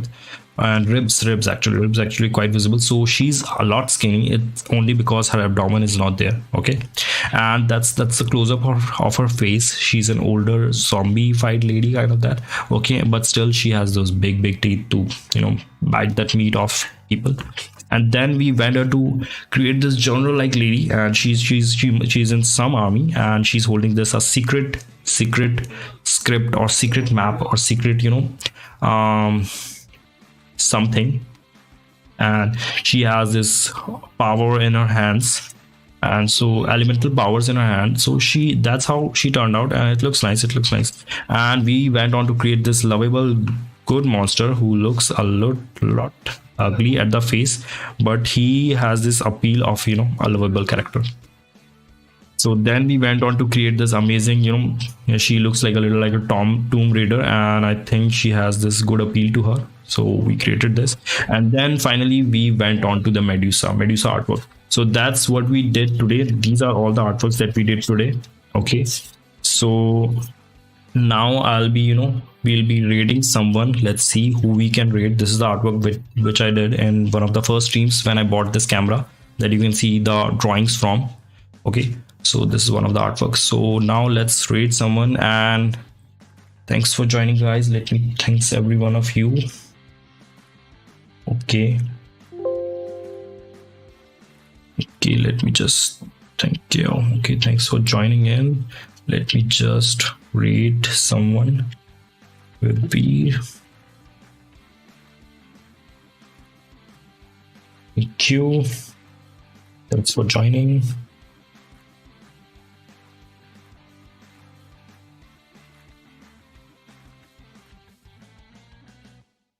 and ribs actually quite visible. So she's a lot skinny. It's only because her abdomen is not there. Okay, and that's the close-up of her face. She's an older zombie-fied lady, kind of that. Okay, but still she has those big teeth to, you know, bite that meat off people. And then we went her to create this general like lady, and she's in some army, and she's holding this a secret script or secret map or secret, something. And she has this power in her hands, and so elemental powers in her hand. So that's how she turned out, and it looks nice. And we went on to create this lovable good monster who looks a lot ugly at the face, but he has this appeal of a lovable character. So then we went on to create this amazing, she looks like a little like a Tomb Raider, and I think she has this good appeal to her. So we created this, and then finally we went on to the Medusa artwork. So that's what we did today. These are all the artworks that we did today. Okay, so now I'll be, we'll be rating someone. Let's see who we can rate. This is the artwork which I did in one of the first streams when I bought this camera that you can see the drawings from. Okay, so this is one of the artworks. So now let's rate someone, and thanks for joining, guys. Let me thanks every one of you. Okay, let me just thank you. Okay, thanks for joining in. Let me just rate someone. Will be, thank you, thanks for joining.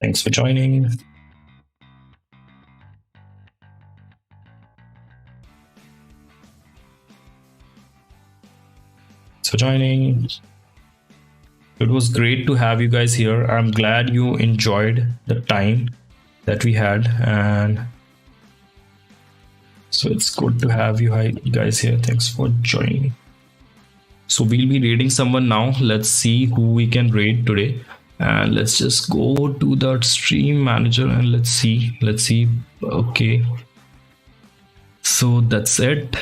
Thanks for joining. For joining. It was great to have you guys here. I'm glad you enjoyed the time that we had, and so it's good to have you guys here. Thanks for joining. So we'll be rating someone now. Let's see who we can rate today, and let's just go to the stream manager and let's see. Okay, so that's it.